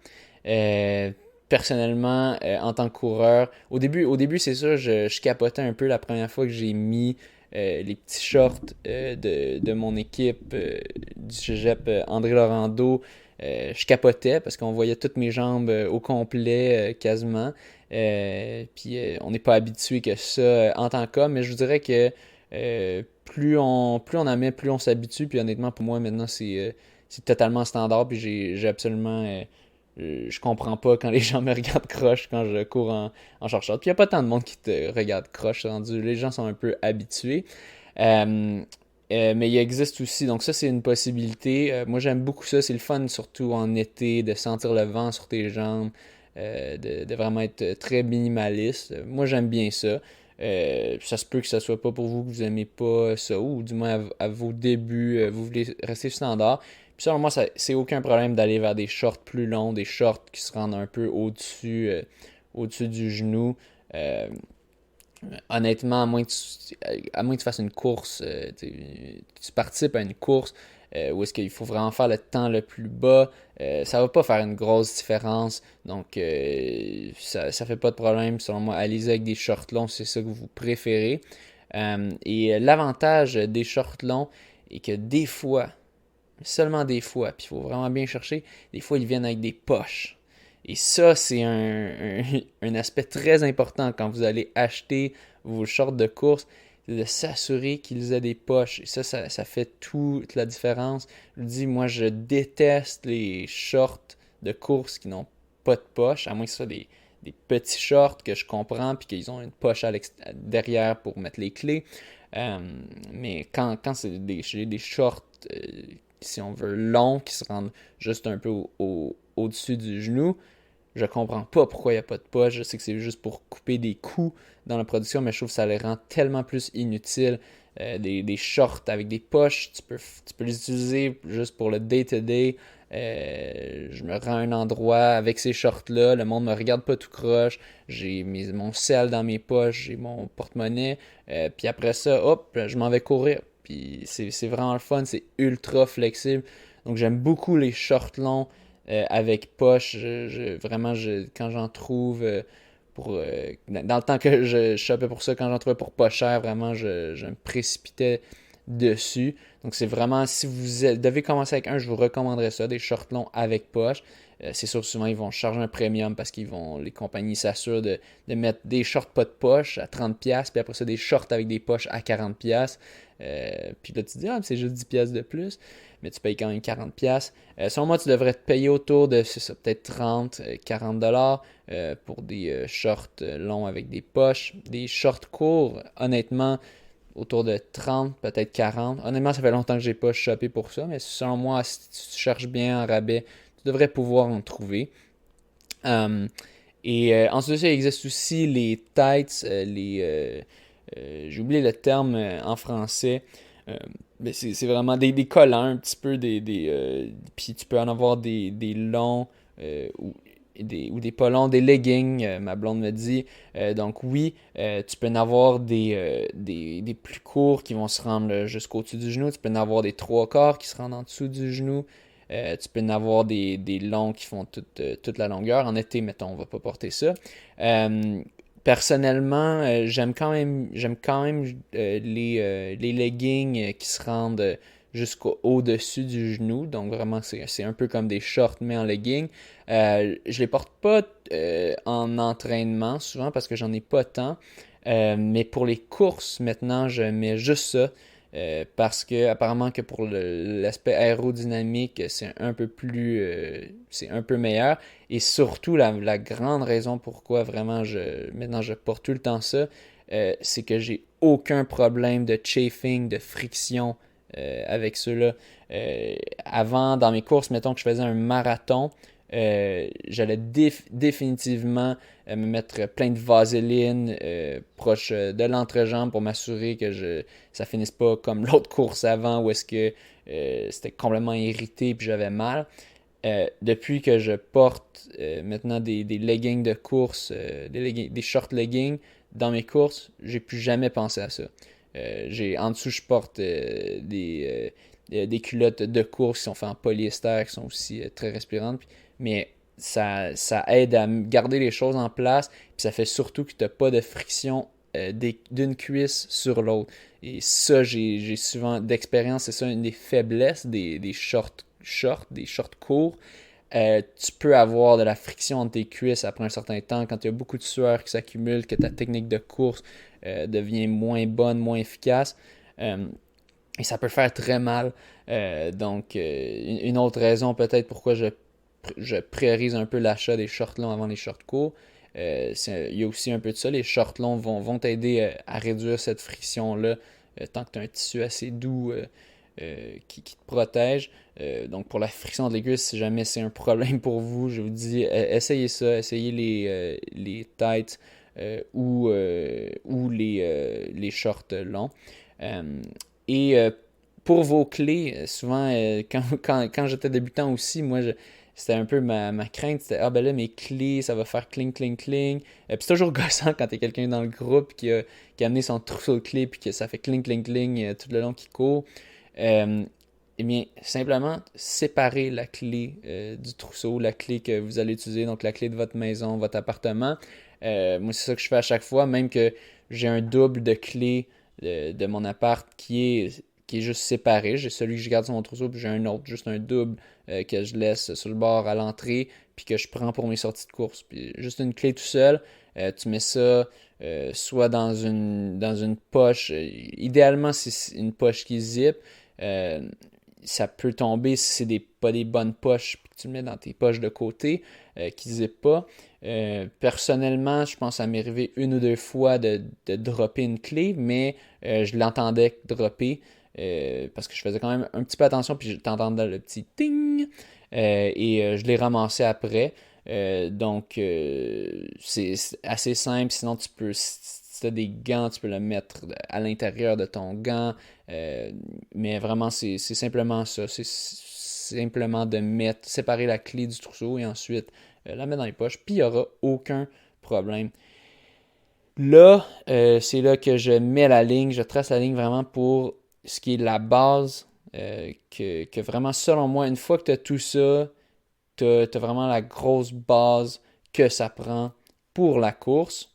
Euh, Personnellement, en tant que coureur, au début c'est sûr, je capotais un peu la première fois que j'ai mis les petits shorts de mon équipe du cégep André Laurando. Je capotais parce qu'on voyait toutes mes jambes au complet quasiment. Puis on n'est pas habitué que ça en tant qu'homme, mais je vous dirais que plus on en met, plus on s'habitue. Puis honnêtement, pour moi, maintenant, c'est totalement standard. Puis j'ai absolument. Je comprends pas quand les gens me regardent croche quand je cours en short. Puis il n'y a pas tant de monde qui te regarde croche rendu. Les gens sont un peu habitués. Euh, mais il existe aussi, donc ça c'est une possibilité. Moi j'aime beaucoup ça, c'est le fun surtout en été de sentir le vent sur tes jambes, de vraiment être très minimaliste. Moi j'aime bien ça. Ça se peut que ça soit pas pour vous, que vous aimez pas ça, ou du moins à vos débuts, vous voulez rester standard. Puis selon moi, c'est aucun problème d'aller vers des shorts plus longs, des shorts qui se rendent un peu au-dessus du genou. Euh, Honnêtement, à moins que tu fasses une course, tu participes à une course où est-ce qu'il faut vraiment faire le temps le plus bas, ça va pas faire une grosse différence. Donc, ça fait pas de problème. Selon moi, allez-y avec des shorts longs, c'est ça que vous préférez. Et l'avantage des shorts longs est que des fois, seulement des fois, puis il faut vraiment bien chercher, des fois ils viennent avec des poches. Et ça, c'est un aspect très important quand vous allez acheter vos shorts de course, c'est de s'assurer qu'ils aient des poches. Et ça fait toute la différence. Je vous dis, moi, je déteste les shorts de course qui n'ont pas de poche, à moins que ce soit des petits shorts que je comprends, puis qu'ils ont une poche derrière pour mettre les clés. Euh, mais quand c'est des shorts, si on veut, longs, qui se rendent juste un peu au-dessus du genou, je comprends pas pourquoi il n'y a pas de poche. Je sais que c'est juste pour couper des coûts dans la production, mais je trouve que ça les rend tellement plus inutiles. Des shorts avec des poches, tu peux les utiliser juste pour le day-to-day. Je me rends à un endroit avec ces shorts-là, le monde me regarde pas tout croche, j'ai mon sel dans mes poches, j'ai mon porte-monnaie, puis après ça, hop, je m'en vais courir. Puis c'est vraiment le fun, c'est ultra flexible. Donc j'aime beaucoup les shorts longs avec poche. Vraiment, quand j'en trouve dans le temps que je chopais pour ça, quand j'en trouvais pour pas cher, vraiment, je me précipitais dessus. Donc c'est vraiment, si vous devez commencer avec un, je vous recommanderais ça, des shorts longs avec poche. C'est sûr, souvent, ils vont charger un premium parce les compagnies s'assurent de mettre des shorts pas de poche à 30$, puis après ça, des shorts avec des poches à 40$. Puis là, tu te dis, ah, c'est juste 10$ de plus, mais tu payes quand même 40$. Selon moi, tu devrais te payer autour de, c'est ça, peut-être 30, 40$ pour des shorts longs avec des poches. Des shorts courts, honnêtement, autour de 30, peut-être 40. Honnêtement, ça fait longtemps que j'ai pas shoppé pour ça, mais selon moi, si tu cherches bien en rabais, tu devrais pouvoir en trouver. Ensuite, il existe aussi les tights, j'ai oublié le terme en français, mais c'est vraiment des collants un petit peu, puis tu peux en avoir des longs ou des pas longs, des leggings, ma blonde me dit. Donc oui, tu peux en avoir des plus courts qui vont se rendre jusqu'au-dessus du genou, tu peux en avoir des trois quarts qui se rendent en dessous du genou. Tu peux en avoir des longs qui font toute la longueur. En été, mettons, on va pas porter ça. Personnellement, j'aime quand même les leggings qui se rendent jusqu'au-dessus du genou. Donc vraiment, c'est un peu comme des shorts, mais en leggings. Je les porte pas en entraînement, souvent parce que j'en ai pas tant. Mais pour les courses, maintenant, je mets juste ça. parce que apparemment que pour l'aspect aérodynamique, c'est un peu meilleur. Et surtout, la grande raison pourquoi vraiment maintenant je porte tout le temps ça, c'est que j'ai aucun problème de chafing, de friction avec ceux-là. Avant, dans mes courses, mettons que je faisais un marathon, j'allais définitivement me mettre plein de vaseline proche de l'entrejambe pour m'assurer que ça finisse pas comme l'autre course avant où est-ce que c'était complètement irrité puis j'avais mal. Depuis que je porte maintenant des leggings de course, des short leggings dans mes courses, j'ai plus jamais pensé à ça. En dessous, je porte des culottes de course qui sont faites en polyester, qui sont aussi très respirantes. Mais ça aide à garder les choses en place. Puis ça fait surtout que tu n'as pas de friction d'une cuisse sur l'autre. Et ça, j'ai souvent d'expérience. C'est ça une des faiblesses des shorts, des shorts courts. Tu peux avoir de la friction entre tes cuisses après un certain temps quand il y a beaucoup de sueur qui s'accumule, que ta technique de course devient moins bonne, moins efficace. Et ça peut faire très mal. Donc, une autre raison peut-être pourquoi je priorise un peu l'achat des shorts longs avant les shorts courts. Il y a aussi un peu de ça. Les shorts longs vont t'aider à réduire cette friction-là tant que tu as un tissu assez doux qui te protège. Donc, pour la friction de l'aiguille, si jamais c'est un problème pour vous, je vous dis, essayez ça. Essayez les tights ou les shorts longs. Et pour vos clés, souvent, quand j'étais débutant aussi, c'était un peu ma crainte. C'était, ah ben là, mes clés, ça va faire cling, cling, cling. Puis c'est toujours gossant quand t'es quelqu'un dans le groupe qui a amené son trousseau de clés puis que ça fait cling, cling, cling tout le long qu'il court. Eh bien, simplement, séparer la clé du trousseau, la clé que vous allez utiliser, donc la clé de votre maison, votre appartement. Moi, c'est ça que je fais à chaque fois, même que j'ai un double de clés de mon appart qui est juste séparé. J'ai celui que je garde sur mon trousseau, puis j'ai un autre, juste un double que je laisse sur le bord à l'entrée, puis que je prends pour mes sorties de course. Puis juste une clé tout seul, tu mets ça soit dans une poche. Idéalement, c'est une poche qui zip. Ça peut tomber si c'est pas des bonnes poches, puis que tu le mets dans tes poches de côté qui zippent pas. Personnellement, je pense à m'arriver une ou deux fois de dropper une clé, mais je l'entendais dropper parce que je faisais quand même un petit peu attention, puis t'entendais le petit ting et je l'ai ramassé après. Donc, c'est assez simple. Sinon, si tu as des gants, tu peux le mettre à l'intérieur de ton gant. Mais vraiment, c'est simplement ça. C'est simplement de séparer la clé du trousseau et ensuite la mettre dans les poches. Puis il n'y aura aucun problème. Là, c'est là que je mets la ligne. Je trace la ligne vraiment pour ce qui est la base. Que vraiment, selon moi, une fois que tu as tout ça, tu as vraiment la grosse base que ça prend pour la course.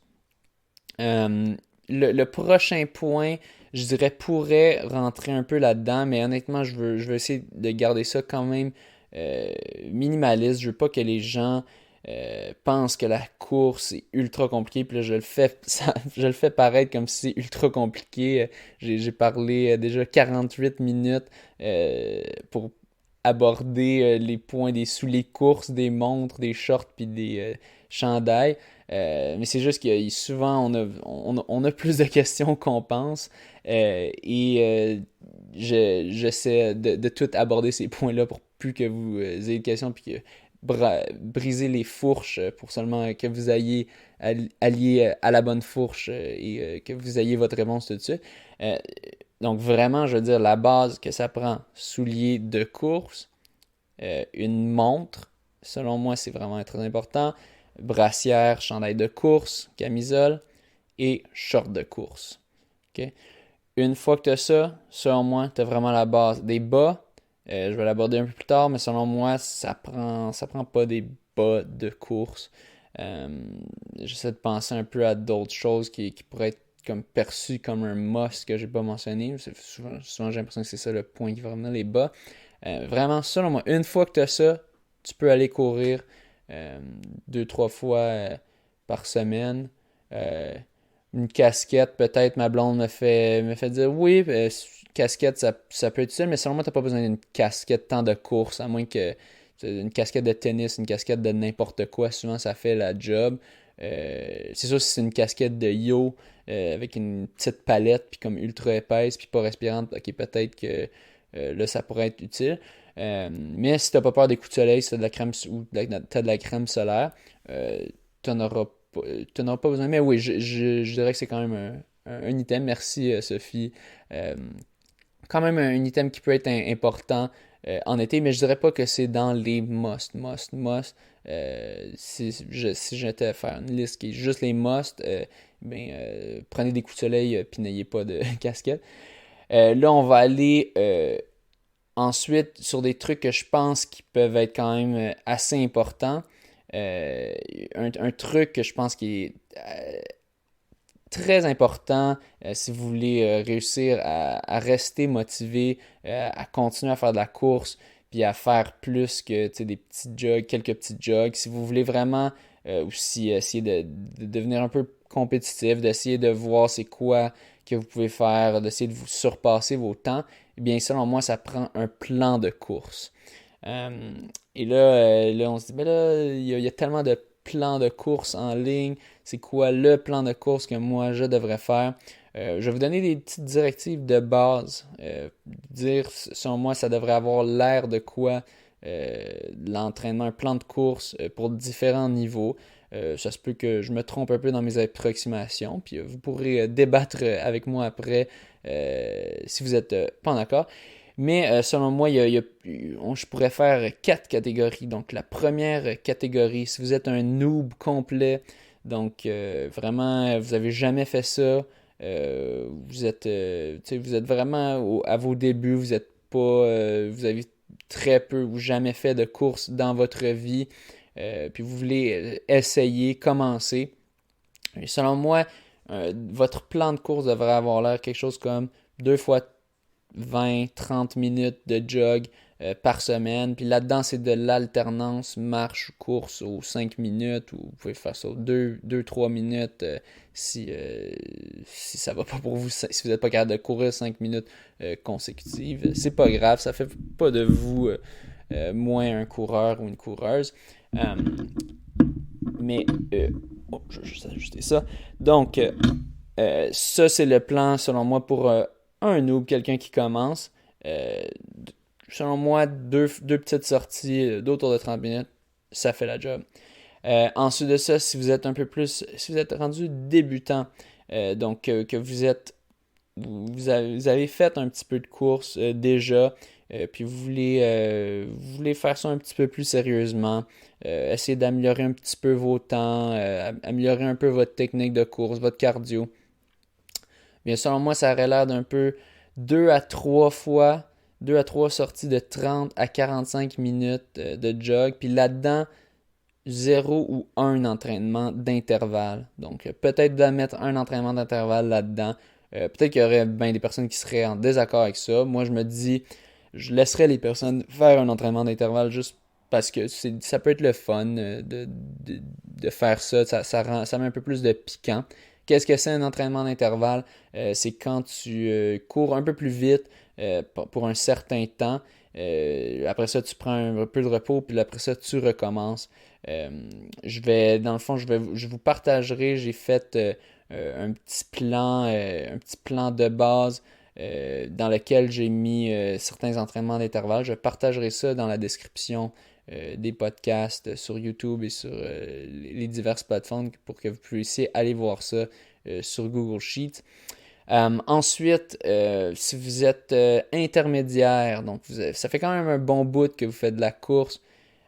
Le prochain point, je dirais, pourrait rentrer un peu là-dedans, mais honnêtement, je veux essayer de garder ça quand même minimaliste. Je veux pas que les gens pensent que la course est ultra compliquée, puis là, je le fais paraître comme si c'est ultra compliqué. J'ai parlé déjà 48 minutes pour aborder les points des souliers de course, des montres, des shorts, puis des chandails. Mais c'est juste que souvent, on a plus de questions qu'on pense. Et j'essaie de tout aborder ces points-là pour plus que vous ayez de questions, puis que briser les fourches pour seulement que vous ayez allié à la bonne fourche et que vous ayez votre réponse tout de suite. Donc vraiment, je veux dire, la base que ça prend, souliers de course, une montre, selon moi, c'est vraiment très important, brassière, chandail de course, camisole et short de course. Okay? Une fois que tu as ça, selon moi, tu as vraiment la base. Des bas, je vais l'aborder un peu plus tard, mais selon moi, ça prend pas des bas de course. J'essaie de penser un peu à d'autres choses qui pourraient être comme perçues comme un must que j'ai pas mentionné. Souvent j'ai l'impression que c'est ça le point qui va revenir, les bas. Vraiment, selon moi, une fois que tu as ça, tu peux aller courir 2-3 fois par semaine. une casquette, peut-être ma blonde me fait dire oui, casquette, ça peut être utile, mais selon moi, t'as pas besoin d'une casquette tant de course, à moins que une casquette de tennis, une casquette de n'importe quoi, souvent ça fait la job. C'est sûr, si c'est une casquette de yo avec une petite palette, puis comme ultra épaisse, puis pas respirante, ok, peut-être que là, ça pourrait être utile. Mais si t'as pas peur des coups de soleil, si t'as de la crème ou t'as de la crème solaire, t'en auras pas besoin. Mais oui, je dirais que c'est quand même un item. Merci Sophie. Euh, Quand même un item qui peut être important en été, mais je dirais pas que c'est dans les must. Si j'étais à faire une liste qui est juste les must, prenez des coups de soleil puis n'ayez pas de casquette. Là, on va aller ensuite sur des trucs que je pense qui peuvent être quand même assez importants. Un truc que je pense qui est très important si vous voulez réussir à rester motivé, à continuer à faire de la course, puis à faire plus que des petits jogs, quelques petits jogs. Si vous voulez vraiment aussi essayer de devenir un peu compétitif, d'essayer de voir c'est quoi que vous pouvez faire, d'essayer de vous surpasser vos temps, eh bien selon moi, ça prend un plan de course. Et là, on se dit, ben là, il y a tellement de plans de course en ligne. C'est quoi le plan de course que moi je devrais faire? Je vais vous donner des petites directives de base. Dire, selon moi, ça devrait avoir l'air de quoi l'entraînement, un plan de course pour différents niveaux. Ça se peut que je me trompe un peu dans mes approximations, puis vous pourrez débattre avec moi après si vous n'êtes pas d'accord. Mais selon moi, je pourrais faire 4 catégories. Donc la première catégorie, si vous êtes un noob complet, donc vraiment, vous n'avez jamais fait ça, vous êtes vraiment à vos débuts, vous êtes pas, vous avez très peu ou jamais fait de course dans votre vie, puis vous voulez essayer, commencer. Et selon moi, votre plan de course devrait avoir l'air quelque chose comme 2 fois 20-30 minutes de jog par semaine. Puis là-dedans, c'est de l'alternance marche-course aux 5 minutes ou vous pouvez faire ça aux 2-3 minutes si ça va pas pour vous, si vous n'êtes pas capable de courir 5 minutes consécutives. C'est pas grave, ça fait pas de vous moins un coureur ou une coureuse. Mais, je vais juste ajuster ça. Donc, ça, c'est le plan, selon moi, pour un noob, quelqu'un qui commence. Selon moi, deux petites sorties d'autour de 30 minutes, ça fait la job. Ensuite de ça, si vous êtes si vous êtes rendu débutant, donc que vous avez fait un petit peu de course déjà, puis vous voulez faire ça un petit peu plus sérieusement, essayer d'améliorer un petit peu vos temps, améliorer un peu votre technique de course, votre cardio. Bien, selon moi, ça aurait l'air d'un peu 2 à 3 fois, 2 à 3 sorties de 30 à 45 minutes de jog. Puis là-dedans, 0 ou 1 entraînement d'intervalle. Donc, peut-être de mettre un entraînement d'intervalle là-dedans. Peut-être qu'il y aurait bien des personnes qui seraient en désaccord avec ça. Moi, je me dis, je laisserais les personnes faire un entraînement d'intervalle juste parce que ça peut être le fun de faire ça. Ça met un peu plus de piquant. Qu'est-ce que c'est un entraînement d'intervalle? C'est quand tu cours un peu plus vite pour un certain temps. Après ça, tu prends un peu de repos, puis après ça, tu recommences. Dans le fond, je vous partagerai, j'ai fait un petit plan de base dans lequel j'ai mis certains entraînements d'intervalle. Je partagerai ça dans la description des podcasts sur YouTube et sur les diverses plateformes pour que vous puissiez aller voir ça sur Google Sheets. Ensuite, si vous êtes intermédiaire, donc ça fait quand même un bon bout que vous faites de la course,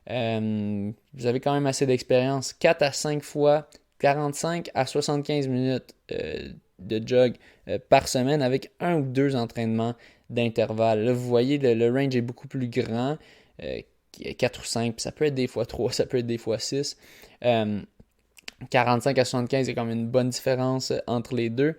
vous avez quand même assez d'expérience, 4 à 5 fois 45 à 75 minutes de jog par semaine avec 1 ou 2 entraînements d'intervalle. Là, vous voyez, le range est beaucoup plus grand, 4 ou 5, puis ça peut être des fois 3, ça peut être des fois 6. 45 à 75, il y a quand même une bonne différence entre les deux.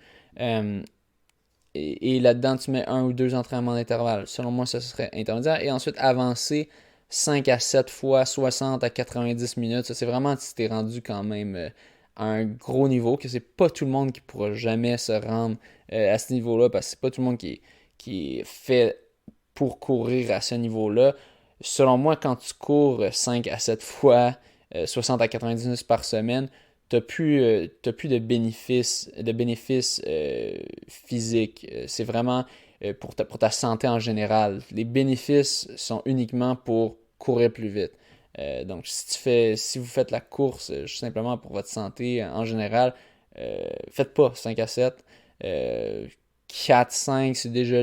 Et là-dedans, tu mets 1 ou 2 entraînements d'intervalle. Selon moi, ça serait intermédiaire. Et ensuite, avancer 5 à 7 fois 60 à 90 minutes. Ça, c'est vraiment si tu es rendu quand même à un gros niveau, que c'est pas tout le monde qui pourra jamais se rendre à ce niveau-là, parce que c'est pas tout le monde qui est fait pour courir à ce niveau-là. Selon moi, quand tu cours 5 à 7 fois 60 à 90 minutes par semaine, t'as plus de bénéfices physiques. C'est vraiment pour ta santé en général. Les bénéfices sont uniquement pour courir plus vite. Donc, si vous faites la course simplement pour votre santé en général, faites pas 5 à 7. 4, 5, c'est déjà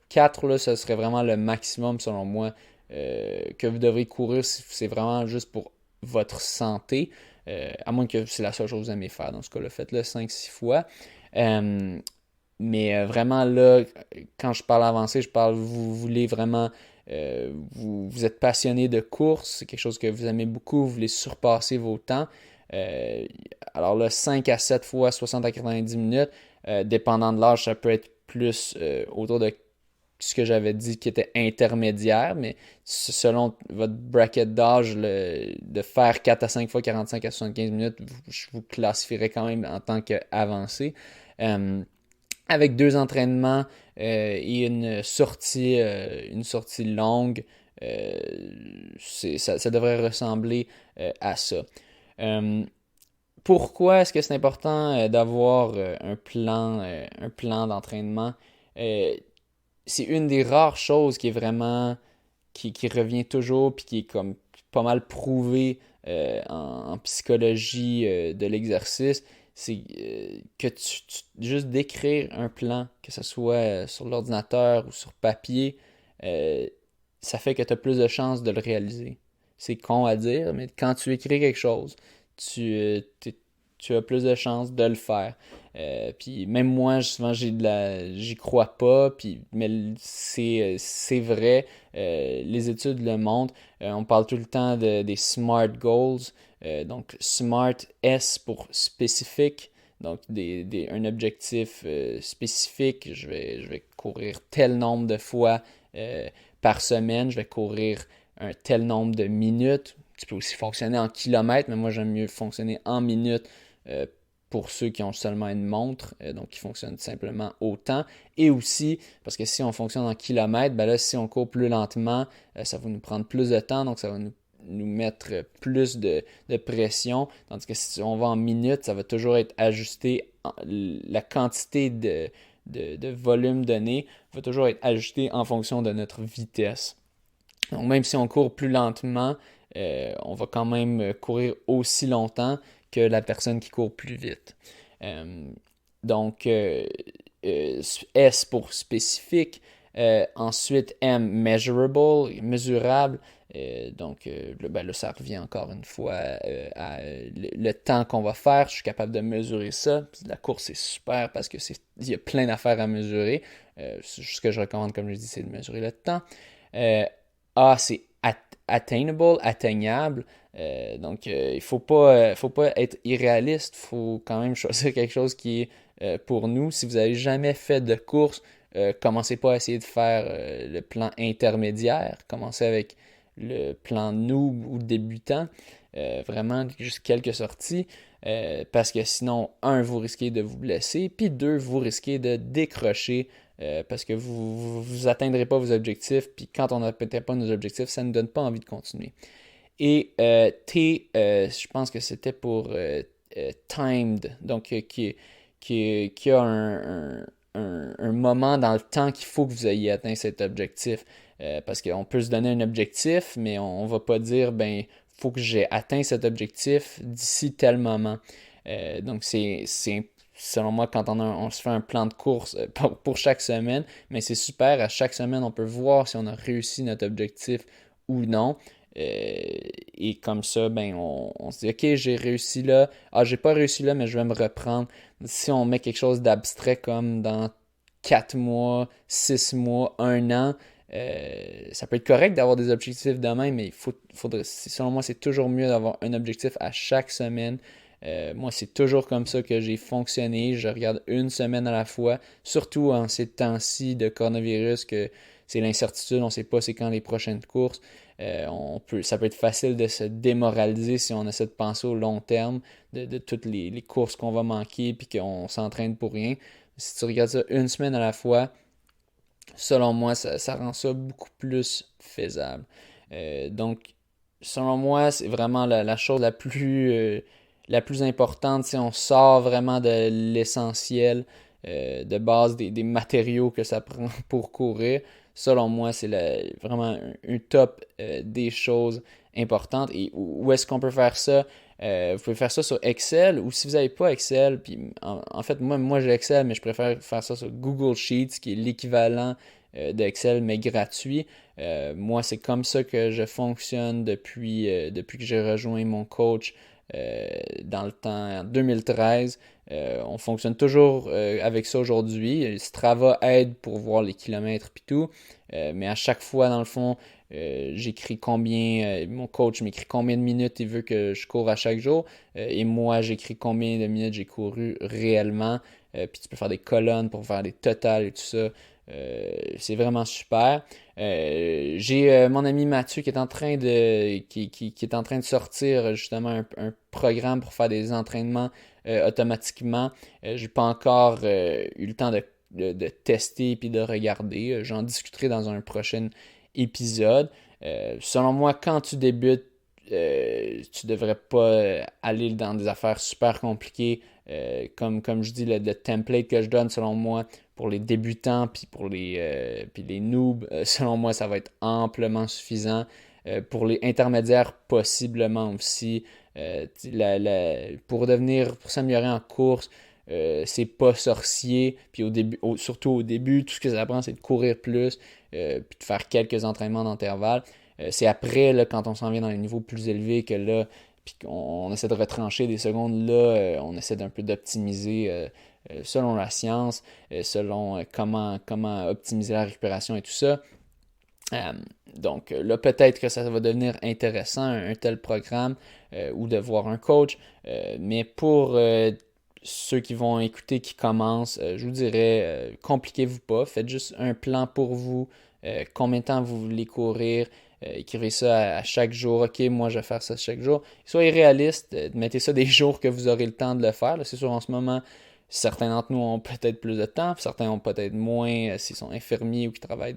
4, là, ça serait vraiment le maximum selon moi que vous devrez courir si c'est vraiment juste pour votre santé. À moins que c'est la seule chose que vous aimez faire. Dans ce cas-là, faites-le 5-6 fois. Mais vraiment là, quand je parle avancé, je parle, vous voulez vraiment, vous êtes passionné de course, c'est quelque chose que vous aimez beaucoup, vous voulez surpasser vos temps. Alors là, 5 à 7 fois 60 à 90 minutes, dépendant de l'âge, ça peut être plus autour de ce que j'avais dit qui était intermédiaire, mais selon votre bracket d'âge, de faire 4 à 5 fois 45 à 75 minutes, je vous classifierais quand même en tant qu'avancé. Avec 2 entraînements et une sortie longue, ça devrait ressembler à ça. Pourquoi est-ce que c'est important d'avoir un plan d'entraînement? C'est une des rares choses qui est vraiment qui revient toujours puis qui est comme pas mal prouvé en psychologie de l'exercice, c'est que juste d'écrire un plan, que ce soit sur l'ordinateur ou sur papier, ça fait que tu as plus de chances de le réaliser. C'est con à dire, mais quand tu écris quelque chose, tu as plus de chances de le faire. Puis même moi, souvent, j'y crois pas, mais c'est vrai. Les études le montrent. On parle tout le temps des SMART goals. Donc, SMART, S pour spécifique. Donc, un objectif spécifique. Je vais courir tel nombre de fois par semaine. Je vais courir un tel nombre de minutes. Tu peux aussi fonctionner en kilomètres, mais moi, j'aime mieux fonctionner en minutes pour ceux qui ont seulement une montre, donc qui fonctionnent simplement au temps. Et aussi, parce que si on fonctionne en kilomètres, ben là, si on court plus lentement, ça va nous prendre plus de temps, donc ça va nous mettre plus de pression. Tandis que si on va en minutes, ça va toujours être ajusté. La quantité de volume donné va toujours être ajustée en fonction de notre vitesse. Donc même si on court plus lentement, on va quand même courir aussi longtemps que la personne qui court plus vite. Donc, S pour spécifique. Ensuite, M, measurable, mesurable. Donc, là, ça revient encore une fois à le temps qu'on va faire. Je suis capable de mesurer ça. Puis la course, c'est super parce il y a plein d'affaires à mesurer. Ce que je recommande, comme je dis, c'est de mesurer le temps. A, c'est attainable, atteignable. Donc, il faut pas être irréaliste. Il faut quand même choisir quelque chose qui est pour nous. Si vous n'avez jamais fait de course, commencez pas à essayer de faire le plan intermédiaire. Commencez avec le plan noob ou débutant. Vraiment, juste quelques sorties. Parce que sinon, 1, vous risquez de vous blesser. Puis 2, vous risquez de décrocher parce que vous atteindrez pas vos objectifs. Puis quand on n'atteint pas nos objectifs, ça ne nous donne pas envie de continuer. Et T, je pense que c'était pour timed, donc qui a un moment dans le temps qu'il faut que vous ayez atteint cet objectif. Parce qu'on peut se donner un objectif, mais on ne va pas dire, ben, faut que j'ai atteint cet objectif d'ici tel moment. Donc, c'est selon moi, quand on se fait un plan de course pour chaque semaine, mais c'est super. À chaque semaine, on peut voir si on a réussi notre objectif ou non. Et comme ça, ben, on se dit, OK, j'ai réussi là. Ah, j'ai pas réussi là, mais je vais me reprendre. Si on met quelque chose d'abstrait comme dans 4 mois, 6 mois, 1 an, ça peut être correct d'avoir des objectifs de même, mais selon moi, c'est toujours mieux d'avoir un objectif à chaque semaine. Moi, c'est toujours comme ça que j'ai fonctionné. Je regarde une semaine à la fois, surtout en ces temps-ci de coronavirus, que c'est l'incertitude, on ne sait pas c'est quand les prochaines courses. Ça peut être facile de se démoraliser si on essaie de penser au long terme de toutes les courses qu'on va manquer puis qu'on s'entraîne pour rien. Si tu regardes ça une semaine à la fois, selon moi, ça rend ça beaucoup plus faisable. Donc, selon moi, c'est vraiment la chose la plus importante si on sort vraiment de l'essentiel de base des matériaux que ça prend pour courir. Selon moi, c'est vraiment un top des choses importantes. Et où est-ce qu'on peut faire ça? Vous pouvez faire ça sur Excel ou si vous n'avez pas Excel, puis en fait, moi j'ai Excel, mais je préfère faire ça sur Google Sheets, qui est l'équivalent d'Excel, mais gratuit. Moi, c'est comme ça que je fonctionne depuis que j'ai rejoint mon coach dans le temps, en 2013. On fonctionne toujours avec ça aujourd'hui. Strava aide pour voir les kilomètres et tout. Mais à chaque fois, dans le fond, j'écris combien, mon coach m'écrit combien de minutes il veut que je cours à chaque jour. Et moi, j'écris combien de minutes j'ai couru réellement. Puis tu peux faire des colonnes pour faire des totals et tout ça. C'est vraiment super. J'ai mon ami Mathieu qui est en train qui est en train de sortir justement un programme pour faire des entraînements automatiquement. J'ai pas encore eu le temps de tester et de regarder. J'en discuterai dans un prochain épisode. Selon moi, quand tu débutes, tu devrais pas aller dans des affaires super compliquées. Comme je dis, le template que je donne, selon moi, pour les débutants puis les noobs, selon moi, ça va être amplement suffisant. Pour les intermédiaires, possiblement aussi. Pour s'améliorer en course, c'est pas sorcier. Puis surtout au début, tout ce que ça prend, c'est de courir plus, puis de faire quelques entraînements d'intervalle. C'est après, là, quand on s'en vient dans les niveaux plus élevés, que là, puis qu'on essaie de retrancher des secondes, là, on essaie d'un peu d'optimiser selon la science, selon comment optimiser la récupération et tout ça. Donc là, peut-être que ça va devenir intéressant, un tel programme, ou de voir un coach. Mais pour ceux qui vont écouter, qui commencent, je vous dirais, compliquez-vous pas. Faites juste un plan pour vous. Combien de temps vous voulez courir. Écrivez ça à chaque jour. OK, moi, je vais faire ça chaque jour. Soyez réaliste. Mettez ça des jours que vous aurez le temps de le faire. Là, c'est sûr, en ce moment, certains d'entre nous ont peut-être plus de temps, certains ont peut-être moins s'ils sont infirmiers ou qui travaillent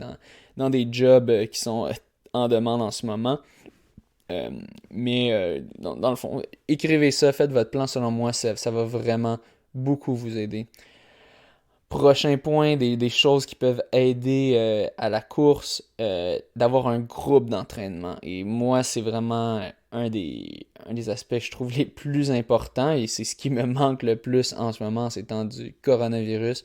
dans des jobs qui sont en demande en ce moment. Mais dans le fond, écrivez ça, faites votre plan. Selon moi, ça va vraiment beaucoup vous aider. Prochain point, des choses qui peuvent aider à la course, d'avoir un groupe d'entraînement. Et moi, c'est vraiment un des aspects que je trouve les plus importants et c'est ce qui me manque le plus en ce moment, c'est temps du coronavirus.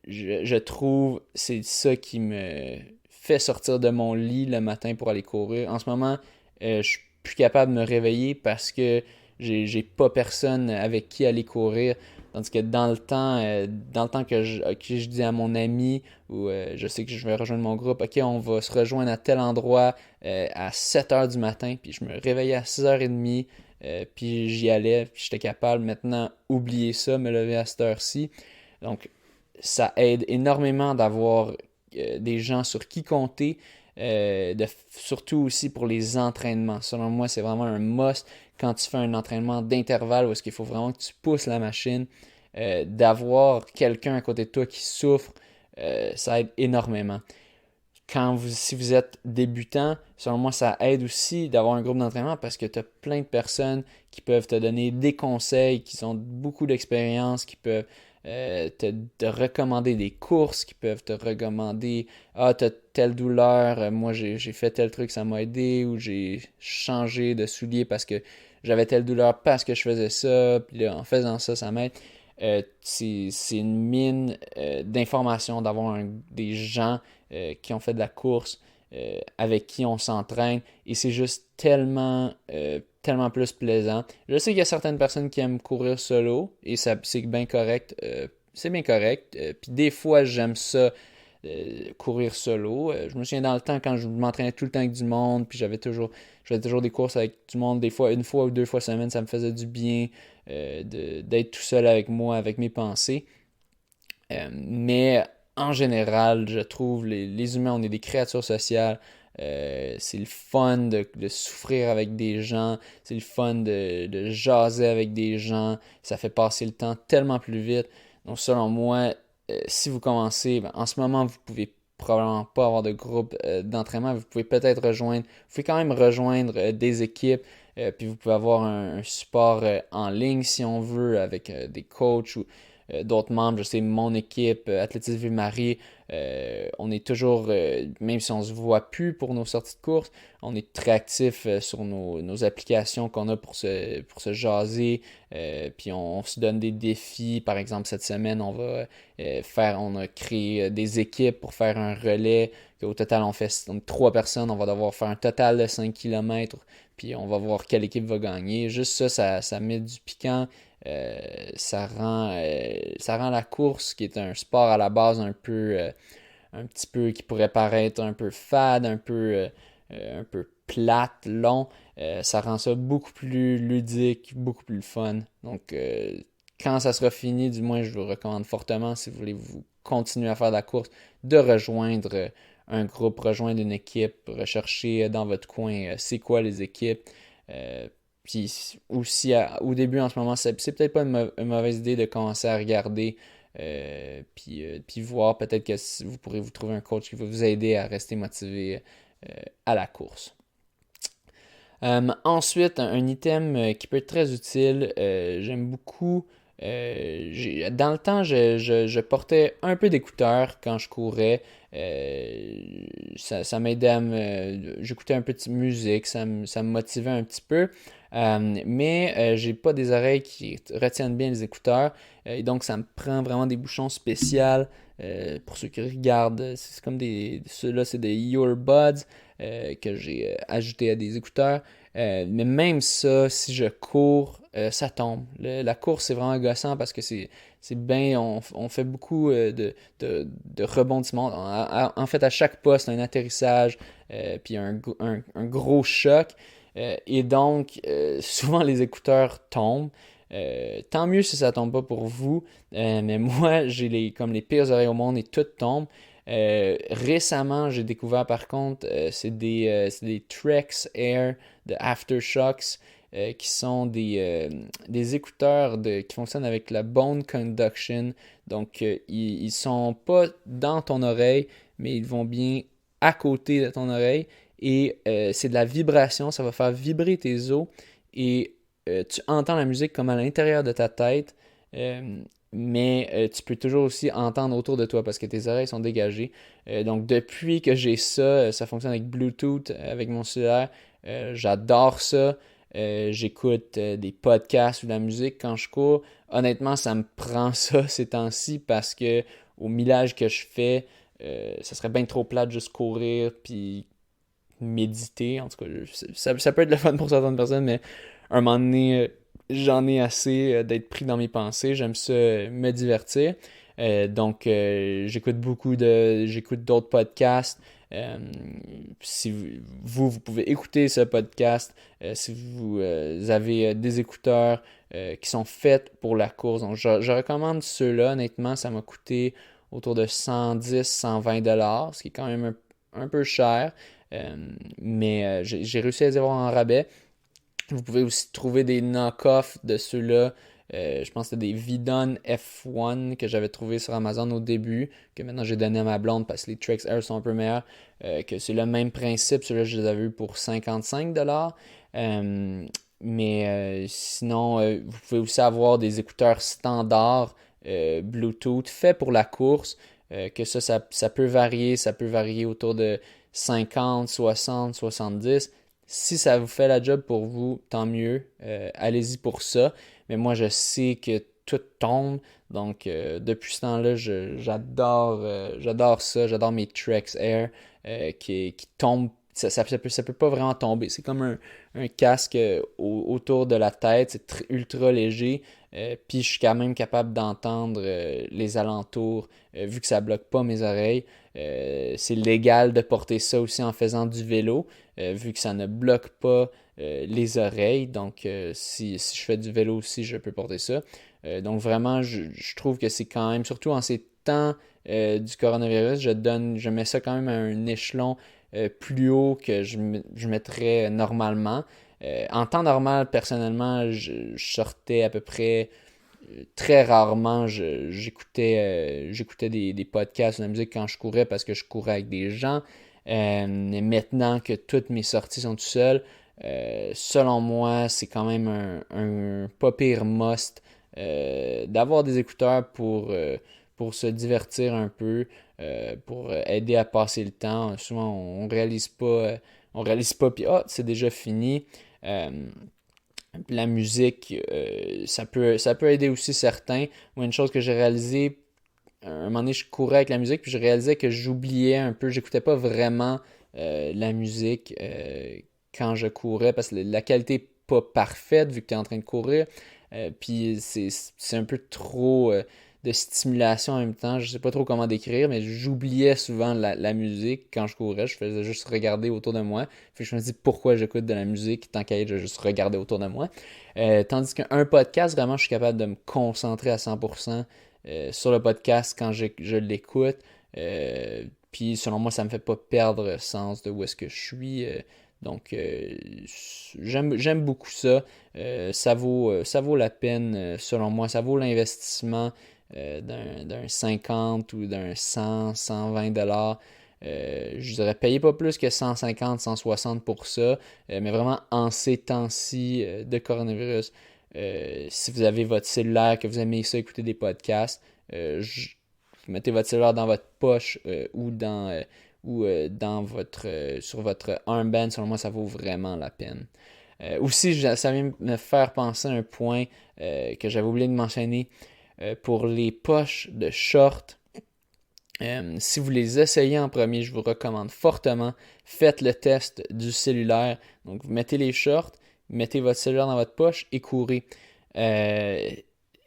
Je trouve c'est ça qui me fait sortir de mon lit le matin pour aller courir. En ce moment, je suis plus capable de me réveiller parce que j'ai pas personne avec qui aller courir. Tandis que dans le temps que je dis à mon ami ou je sais que je vais rejoindre mon groupe, OK, on va se rejoindre à tel endroit à 7 heures du matin, puis je me réveillais à 6h30, puis j'y allais, puis j'étais capable maintenant oublier ça, me lever à cette heure-ci. Donc, ça aide énormément d'avoir des gens sur qui compter, surtout aussi pour les entraînements. Selon moi, c'est vraiment un must quand tu fais un entraînement d'intervalle où est-ce qu'il faut vraiment que tu pousses la machine, d'avoir quelqu'un à côté de toi qui souffre, ça aide énormément. Si vous êtes débutant, selon moi, ça aide aussi d'avoir un groupe d'entraînement parce que tu as plein de personnes qui peuvent te donner des conseils, qui ont beaucoup d'expérience, qui peuvent te recommander des courses, qui peuvent te recommander t'as telle douleur, moi j'ai fait tel truc, ça m'a aidé, ou j'ai changé de soulier parce que j'avais telle douleur parce que je faisais ça, puis là, en faisant ça, ça m'aide. C'est une mine d'informations d'avoir des gens qui ont fait de la course, avec qui on s'entraîne, et c'est juste tellement plus plaisant. Je sais qu'il y a certaines personnes qui aiment courir solo, et ça, c'est bien correct. C'est bien correct. Puis des fois, j'aime ça, courir solo. Je me souviens dans le temps quand je m'entraînais tout le temps avec du monde, puis je faisais toujours des courses avec du monde, des fois, une fois ou deux fois semaine, ça me faisait du bien d'être tout seul avec moi, avec mes pensées. Mais en général, je trouve, les humains, on est des créatures sociales. C'est le fun de souffrir avec des gens. C'est le fun de jaser avec des gens. Ça fait passer le temps tellement plus vite. Donc, selon moi, si vous commencez, ben, en ce moment, vous pouvez probablement pas avoir de groupe d'entraînement. Vous pouvez peut-être rejoindre, vous pouvez quand même rejoindre des équipes. Puis vous pouvez avoir un support en ligne si on veut, avec des coachs ou d'autres membres. Je sais, mon équipe, Athlétisme Ville-Marie, on est toujours, même si on ne se voit plus pour nos sorties de course, on est très actifs sur nos applications qu'on a pour se jaser. Puis on se donne des défis. Par exemple, cette semaine, on a créé des équipes pour faire un relais. Au total, on est 3 personnes. On va devoir faire un total de 5 km. Puis on va voir quelle équipe va gagner. Juste ça met du piquant. Ça rend la course, qui est un sport à la base un petit peu, qui pourrait paraître un peu fade, un peu plate, long. Ça rend ça beaucoup plus ludique, beaucoup plus fun. Donc, quand ça sera fini, du moins, je vous recommande fortement, si vous voulez vous continuer à faire de la course, de rejoindre un groupe, rejoindre une équipe, rechercher dans votre coin c'est quoi les équipes. Puis aussi, au début, en ce moment, c'est peut-être pas une mauvaise idée de commencer à regarder, puis voir peut-être que vous pourrez vous trouver un coach qui va vous aider à rester motivé à la course. Ensuite, un item qui peut être très utile, j'aime beaucoup. Dans le temps, je portais un peu d'écouteurs quand je courais. Ça m'aidait j'écoutais un peu de musique, ça me motivait un petit peu. Mais j'ai pas des oreilles qui retiennent bien les écouteurs. Et donc, ça me prend vraiment des bouchons spéciaux. Pour ceux qui regardent, c'est comme ceux-là, c'est des Earbuds que j'ai ajouté à des écouteurs. Mais même ça, si je cours, ça tombe. La course, c'est vraiment gossant parce que c'est bien, on fait beaucoup de rebondissements. En fait, à chaque pas, c'est un atterrissage, puis un gros choc. Et donc, souvent les écouteurs tombent. Tant mieux si ça tombe pas pour vous. Mais moi, j'ai comme les pires oreilles au monde et tout tombe. Récemment, j'ai découvert par contre, c'est des Trex Air de Aftershocks qui sont des écouteurs qui fonctionnent avec la bone conduction. Donc, ils sont pas dans ton oreille, mais ils vont bien à côté de ton oreille. Et c'est de la vibration, ça va faire vibrer tes os. Et tu entends la musique comme à l'intérieur de ta tête. Mais tu peux toujours aussi entendre autour de toi parce que tes oreilles sont dégagées. Donc depuis que j'ai ça, ça fonctionne avec Bluetooth, avec mon cellulaire. J'adore ça. J'écoute des podcasts ou de la musique quand je cours. Honnêtement, ça me prend ça ces temps-ci parce que au millage que je fais, ça serait bien trop plate de juste courir puis méditer. En tout cas, ça peut être le fun pour certaines personnes, mais à un moment donné, j'en ai assez d'être pris dans mes pensées. J'aime ça me divertir. Donc, j'écoute j'écoute d'autres podcasts. Si vous pouvez écouter ce podcast, si vous avez des écouteurs qui sont faits pour la course. Donc, je recommande ceux-là. Honnêtement, ça m'a coûté autour de 110-120$, ce qui est quand même un peu cher. Mais j'ai réussi à les avoir en rabais. Vous pouvez aussi trouver des knock-offs de ceux-là. Je pense que c'était des Vidon F1 que j'avais trouvé sur Amazon au début, que maintenant j'ai donné à ma blonde parce que les Trex Air sont un peu meilleurs. Que c'est le même principe. Ceux-là, je les avais eu pour 55$. Mais sinon, vous pouvez aussi avoir des écouteurs standards Bluetooth faits pour la course. Que ça peut varier. Ça peut varier autour de 50, 60, 70. Si ça vous fait la job pour vous, tant mieux. Allez-y pour ça. Mais moi, je sais que tout tombe. Donc, depuis ce temps-là, j'adore ça. J'adore mes Trex Air qui tombent. Ça peut pas vraiment tomber. C'est comme un casque autour de la tête. C'est ultra léger. Puis, je suis quand même capable d'entendre les alentours vu que ça bloque pas mes oreilles. C'est légal de porter ça aussi en faisant du vélo, vu que ça ne bloque pas les oreilles. Donc, si je fais du vélo aussi, je peux porter ça. Donc, vraiment, je trouve que c'est quand même, surtout en ces temps du coronavirus, je mets ça quand même à un échelon plus haut que je mettrais normalement. En temps normal, personnellement, je sortais à peu près très rarement. J'écoutais des podcasts ou de la musique quand je courais parce que je courais avec des gens. Mais maintenant que toutes mes sorties sont tout seul, selon moi, c'est quand même un pas pire must d'avoir des écouteurs pour se divertir un peu, pour aider à passer le temps. Souvent, on réalise pas, puis c'est déjà fini. Euh, la musique, ça peut aider aussi certains. Moi, une chose que j'ai réalisé, un moment donné, je courais avec la musique, puis je réalisais que j'oubliais un peu, j'écoutais pas vraiment la musique quand je courais, parce que la qualité n'est pas parfaite vu que tu es en train de courir. Puis c'est un peu trop de stimulation en même temps. Je sais pas trop comment décrire, mais j'oubliais souvent la musique quand je courais. Je faisais juste regarder autour de moi. Fait que je me dis pourquoi j'écoute de la musique tant qu'à être, je vais juste regarder autour de moi. Tandis qu'un podcast, vraiment, je suis capable de me concentrer à 100% sur le podcast quand je l'écoute. Puis selon moi, ça me fait pas perdre le sens de où est-ce que je suis. Donc, j'aime beaucoup ça. Ça vaut la peine, selon moi. Ça vaut l'investissement d'un 50 ou d'un 100, 120 $. Je dirais payer pas plus que 150, 160 pour ça. Mais vraiment, en ces temps-ci de coronavirus, si vous avez votre cellulaire, que vous aimez ça, écouter des podcasts, vous mettez votre cellulaire dans votre poche ou dans sur votre armband, selon moi, ça vaut vraiment la peine. Aussi, ça vient me faire penser à un point que j'avais oublié de mentionner pour les poches de shorts. Si vous les essayez en premier, je vous recommande fortement, faites le test du cellulaire. Donc, vous mettez les shorts, mettez votre cellulaire dans votre poche et courez.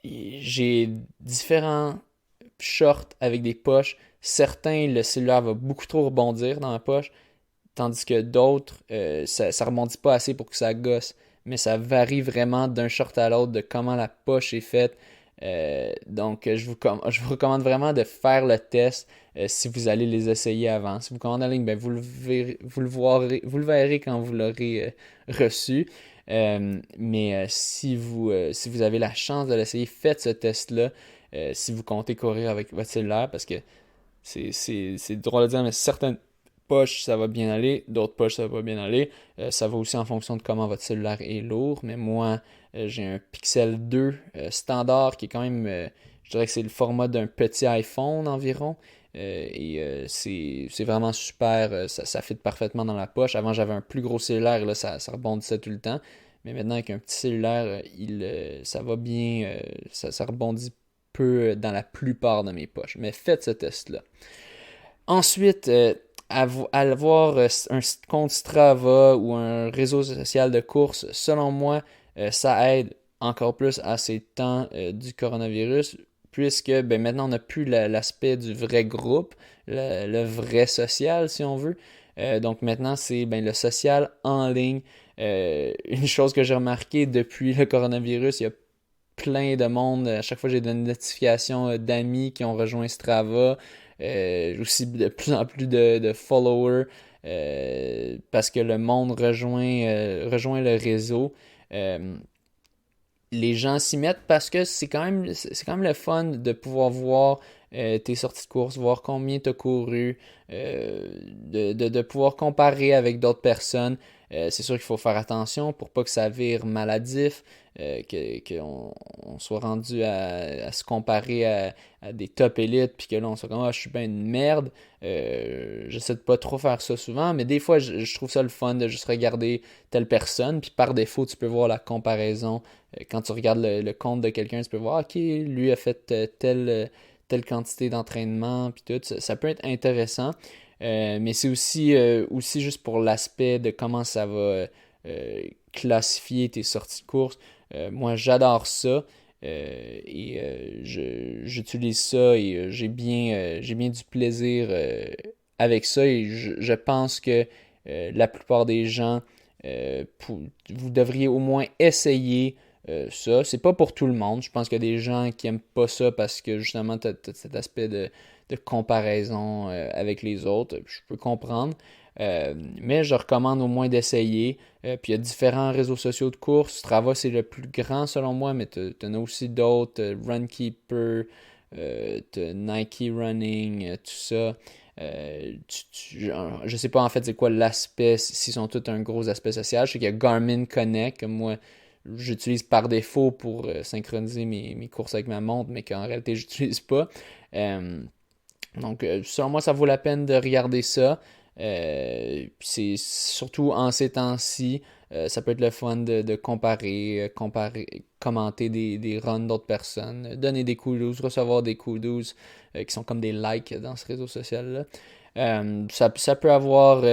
J'ai différents shorts avec des poches. Certains, le cellulaire va beaucoup trop rebondir dans la poche, tandis que d'autres, ça rebondit pas assez pour que ça gosse. Mais ça varie vraiment d'un short à l'autre de comment la poche est faite. Donc, je vous recommande vraiment de faire le test si vous allez les essayer avant. Si vous commandez en ligne, ben, vous le verrez quand vous l'aurez reçu. Mais si vous avez la chance de l'essayer, faites ce test-là. Si vous comptez courir avec votre cellulaire, parce que c'est drôle à dire, mais certaines poches, ça va bien aller, d'autres poches, ça va pas bien aller. Ça va aussi en fonction de comment votre cellulaire est lourd, mais moi, j'ai un Pixel 2 standard qui est quand même, je dirais que c'est le format d'un petit iPhone environ. C'est vraiment super, ça fit parfaitement dans la poche. Avant, j'avais un plus gros cellulaire, et là, ça rebondissait tout le temps. Mais maintenant, avec un petit cellulaire, ça va bien, ça rebondit peu dans la plupart de mes poches. Mais faites ce test-là. Ensuite, avoir un compte Strava ou un réseau social de course, selon moi, ça aide encore plus à ces temps du coronavirus, puisque ben, maintenant on n'a plus l'aspect du vrai groupe, le vrai social si on veut. Donc maintenant c'est ben, le social en ligne. Une chose que j'ai remarqué depuis le coronavirus, il y a plein de monde. À chaque fois, j'ai des notifications d'amis qui ont rejoint Strava. Aussi de plus en plus de followers parce que le monde rejoint le réseau. Euh, les gens s'y mettent parce que c'est quand même le fun de pouvoir voir tes sorties de course, voir combien tu as couru, de pouvoir comparer avec d'autres personnes. C'est sûr qu'il faut faire attention pour pas que ça vire maladif, qu'on soit rendu à se comparer à des top élites, puis que là on soit comme je suis bien une merde. J'essaie de pas trop faire ça souvent, mais des fois je trouve ça le fun de juste regarder telle personne, puis par défaut tu peux voir la comparaison. Quand tu regardes le compte de quelqu'un, tu peux voir, ok, lui a fait telle quantité d'entraînement, puis tout. Ça peut être intéressant. Mais c'est aussi juste pour l'aspect de comment ça va classifier tes sorties de course. Moi, j'adore ça. J'utilise ça et j'ai bien du plaisir avec ça. Et je pense que la plupart des gens, vous devriez au moins essayer ça. C'est pas pour tout le monde. Je pense qu'il y a des gens qui aiment pas ça parce que justement, t'as cet aspect de comparaison avec les autres. Je peux comprendre. Mais je recommande au moins d'essayer. Puis il y a différents réseaux sociaux de course. Strava, c'est le plus grand selon moi, mais tu en as aussi d'autres. Runkeeper, t'as Nike Running, tout ça. Je sais pas en fait c'est quoi l'aspect, s'ils sont tous un gros aspect social. Je sais qu'il y a Garmin Connect, que moi j'utilise par défaut pour synchroniser mes courses avec ma montre, mais qu'en réalité j'utilise pas. Donc selon moi ça vaut la peine de regarder ça. C'est surtout en ces temps-ci, ça peut être le fun de comparer, commenter des runs d'autres personnes, donner des kudos, recevoir des kudos qui sont comme des likes dans ce réseau social-là. Ça peut avoir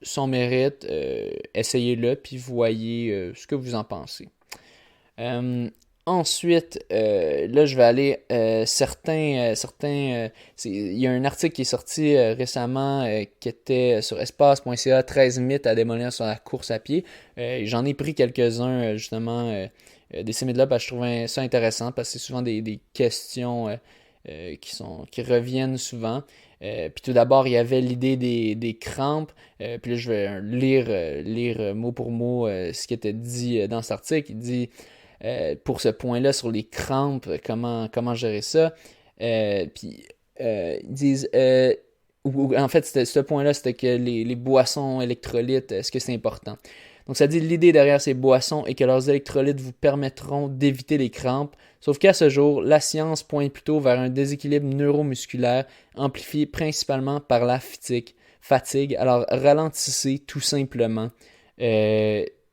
son mérite, essayez-le, puis voyez ce que vous en pensez. Ensuite, là, je vais aller il y a un article qui est sorti récemment qui était sur espace.ca, 13 mythes à démolir sur la course à pied. J'en ai pris quelques-uns, justement, des ces mythes-là, parce que je trouvais ça intéressant, parce que c'est souvent des questions qui reviennent souvent. Puis tout d'abord, il y avait l'idée des crampes. Puis là, je vais lire mot pour mot ce qui était dit dans cet article. Il dit... pour ce point-là sur les crampes, comment gérer ça. Puis ils disent, en fait, ce point-là, c'était que les boissons électrolytes, est-ce que c'est important? Donc ça dit l'idée derrière ces boissons est que leurs électrolytes vous permettront d'éviter les crampes, sauf qu'à ce jour, la science pointe plutôt vers un déséquilibre neuromusculaire amplifié principalement par la fatigue. Alors ralentissez tout simplement.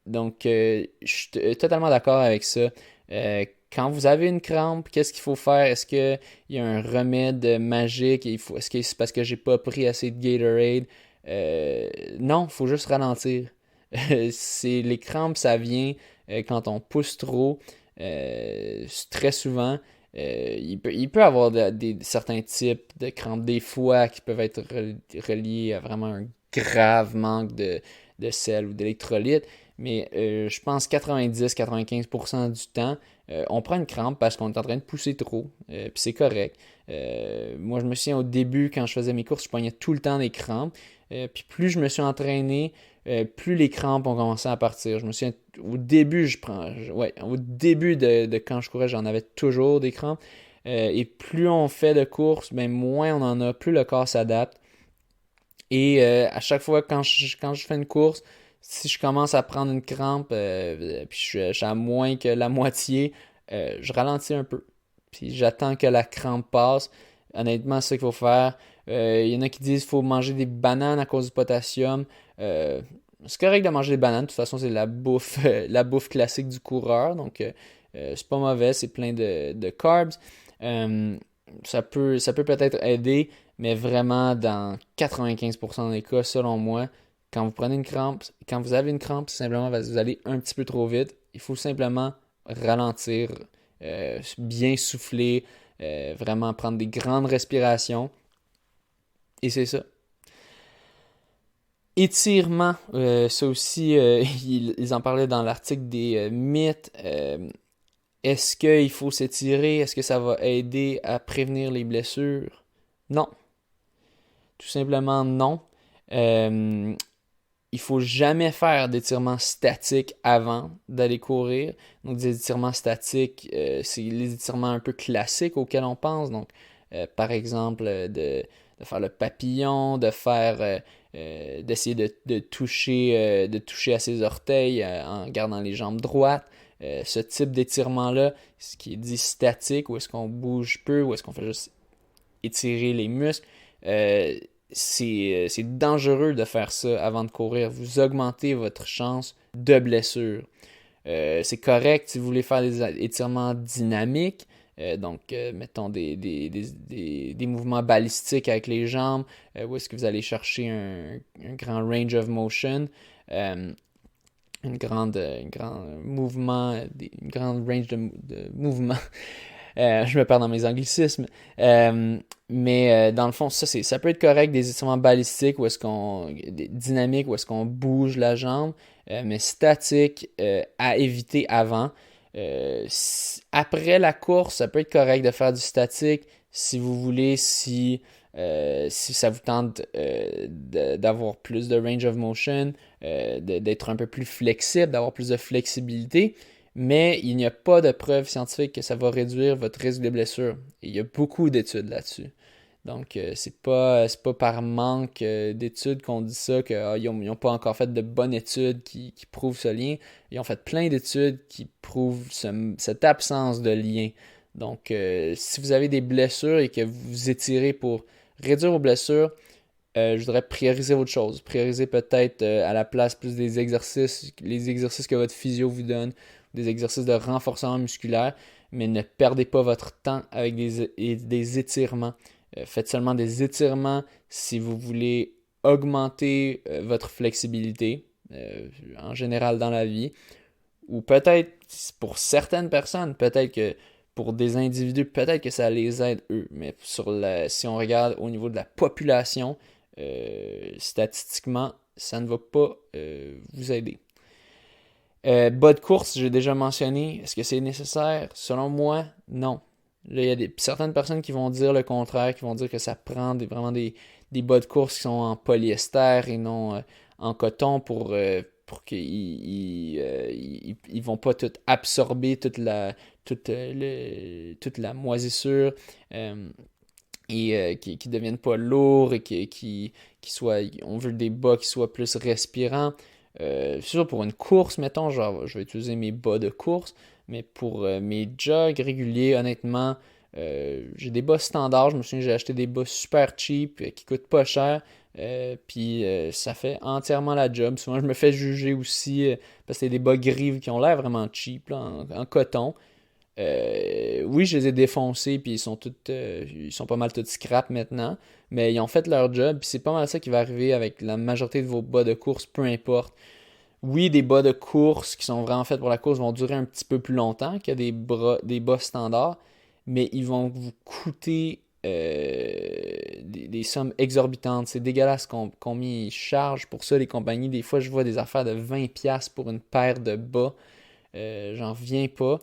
Donc, je suis totalement d'accord avec ça. Quand vous avez une crampe, qu'est-ce qu'il faut faire? Est-ce qu'il y a un remède magique? Est-ce que c'est parce que j'ai pas pris assez de Gatorade? Non, il faut juste ralentir. Les crampes, ça vient quand on pousse trop. Très souvent, il peut y avoir certains types de crampes, des fois, qui peuvent être reliés à vraiment un grave manque de sel ou d'électrolytes. Mais je pense 90-95% du temps, on prend une crampe parce qu'on est en train de pousser trop. Puis c'est correct. Moi, je me souviens au début, quand je faisais mes courses, je pognais tout le temps des crampes. Puis plus je me suis entraîné, plus les crampes ont commencé à partir. Je me souviens, au début, au début de quand je courais, j'en avais toujours des crampes. Et plus on fait de courses, ben moins on en a, plus le corps s'adapte. Et à chaque fois, quand je fais une course, si je commence à prendre une crampe, puis je suis à moins que la moitié, je ralentis un peu. Puis j'attends que la crampe passe. Honnêtement, c'est ça qu'il faut faire. Il y en a qui disent qu'il faut manger des bananes à cause du potassium. C'est correct de manger des bananes. De toute façon, c'est la bouffe, la bouffe classique du coureur. Donc, c'est pas mauvais. C'est plein de carbs. Ça peut peut-être aider, mais vraiment, dans 95% des cas, selon moi, quand vous avez une crampe, c'est simplement parce que vous allez un petit peu trop vite. Il faut simplement ralentir, bien souffler, vraiment prendre des grandes respirations. Et c'est ça. Étirement, ça aussi, ils en parlaient dans l'article des mythes. Est-ce qu'il faut s'étirer? Est-ce que ça va aider à prévenir les blessures? Non. Tout simplement non. Il faut jamais faire d'étirements statiques avant d'aller courir. Donc des étirements statiques, c'est les étirements un peu classiques auxquels on pense. Donc par exemple de faire le papillon, d'essayer de toucher à ses orteils en gardant les jambes droites. Ce type d'étirement-là, ce qui est dit statique, où est-ce qu'on bouge peu, où est-ce qu'on fait juste étirer les muscles, c'est dangereux de faire ça avant de courir. Vous augmentez votre chance de blessure. C'est correct si vous voulez faire des étirements dynamiques, mettons des mouvements balistiques avec les jambes, où est-ce que vous allez chercher un grand range of motion, une grande range de mouvement. Je me perds dans mes anglicismes. Mais dans le fond, ça peut être correct, des étirements balistiques dynamiques, où est-ce qu'on bouge la jambe, mais statique à éviter avant. Après la course, ça peut être correct de faire du statique si vous voulez, si ça vous tente d'avoir plus de range of motion, d'être un peu plus flexible, d'avoir plus de flexibilité. Mais il n'y a pas de preuve scientifique que ça va réduire votre risque de blessure. Et il y a beaucoup d'études là-dessus. Donc, c'est pas par manque d'études qu'on dit ça, qu'ils n'ont pas encore fait de bonnes études qui prouvent ce lien. Ils ont fait plein d'études qui prouvent cette absence de lien. Donc, si vous avez des blessures et que vous vous étirez pour réduire vos blessures, je voudrais prioriser autre chose. Prioriser peut-être à la place plus des exercices, les exercices que votre physio vous donne, des exercices de renforcement musculaire, mais ne perdez pas votre temps avec des étirements. Faites seulement des étirements si vous voulez augmenter votre flexibilité en général dans la vie. Ou peut-être pour certaines personnes, peut-être que pour des individus, peut-être que ça les aide eux. Mais si on regarde au niveau de la population, statistiquement, ça ne va pas vous aider. Bas de course, j'ai déjà mentionné. Est-ce que c'est nécessaire? Selon moi, non. Là, il y a certaines personnes qui vont dire le contraire, qui vont dire que ça prend vraiment des bas de course qui sont en polyester et non en coton pour qu'ils ils vont pas tout absorber toute la moisissure et qui deviennent pas lourds et qui soient, on veut des bas qui soient plus respirants. C'est sûr, pour une course, mettons, genre, je vais utiliser mes bas de course, mais pour mes jogs réguliers, honnêtement, j'ai des bas standards. Je me souviens, j'ai acheté des bas super cheap qui coûtent pas cher. Puis ça fait entièrement la job. Souvent, je me fais juger aussi parce que c'est des bas gris qui ont l'air vraiment cheap là, en coton. Oui, je les ai défoncés, puis ils sont pas mal tous scrap maintenant, mais ils ont fait leur job, puis c'est pas mal ça qui va arriver avec la majorité de vos bas de course, peu importe. Oui, des bas de course qui sont vraiment faits pour la course vont durer un petit peu plus longtemps que des bas standards, mais ils vont vous coûter des sommes exorbitantes. C'est dégueulasse combien ils chargent pour ça, les compagnies. Des fois, je vois des affaires de 20$ pour une paire de bas. J'en reviens pas.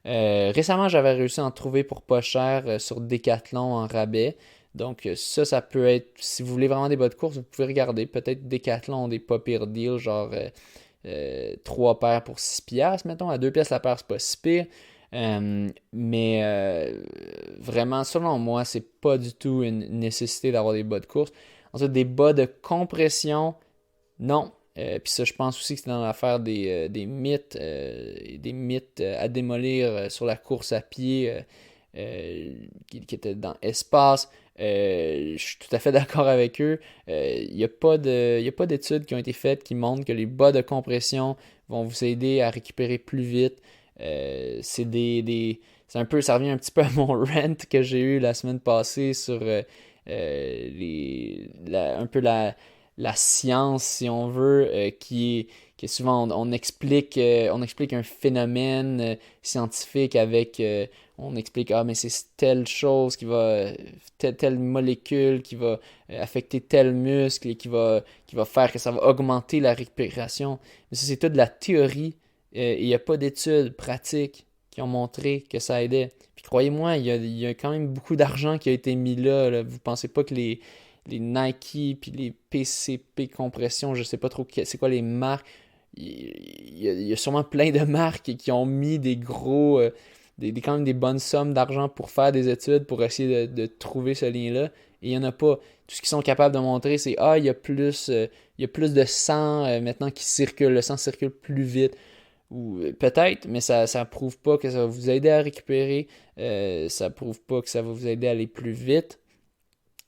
Récemment, j'avais réussi à en trouver pour pas cher sur Decathlon en rabais. Donc ça peut être, si vous voulez vraiment des bas de course, vous pouvez regarder. Peut-être Decathlon ont des pas pires deals, genre 3 paires pour 6$, mettons. À 2$ la paire, c'est pas si pire. Mais vraiment, selon moi, c'est pas du tout une nécessité d'avoir des bas de course. Ensuite, des bas de compression, non. Puis ça, je pense aussi que c'est dans l'affaire des mythes, à démolir sur la course à pied qui étaient dans Espace. Je suis tout à fait d'accord avec eux. Il n'y a pas d'études qui ont été faites qui montrent que les bas de compression vont vous aider à récupérer plus vite. C'est un peu, ça revient un petit peu à mon rant que j'ai eu la semaine passée sur un peu la science, si on veut, que souvent on explique un phénomène scientifique avec, on explique, mais c'est telle chose qui va, telle molécule qui va affecter tel muscle et qui va faire que ça va augmenter la récupération. Mais ça, c'est toute de la théorie. Il n'y a pas d'études pratiques qui ont montré que ça aidait. Puis croyez-moi, il y a quand même beaucoup d'argent qui a été mis là. Vous pensez pas que les Nike puis les PCP compression, je sais pas trop c'est quoi les marques. Il y a sûrement plein de marques qui ont mis des gros, quand même des bonnes sommes d'argent pour faire des études, pour essayer de trouver ce lien-là. Et il n'y en a pas. Tout ce qu'ils sont capables de montrer, c'est il y a plus de sang maintenant qui circule. Le sang circule plus vite. Ou peut-être, mais ça ne prouve pas que ça va vous aider à récupérer. Ça ne prouve pas que ça va vous aider à aller plus vite.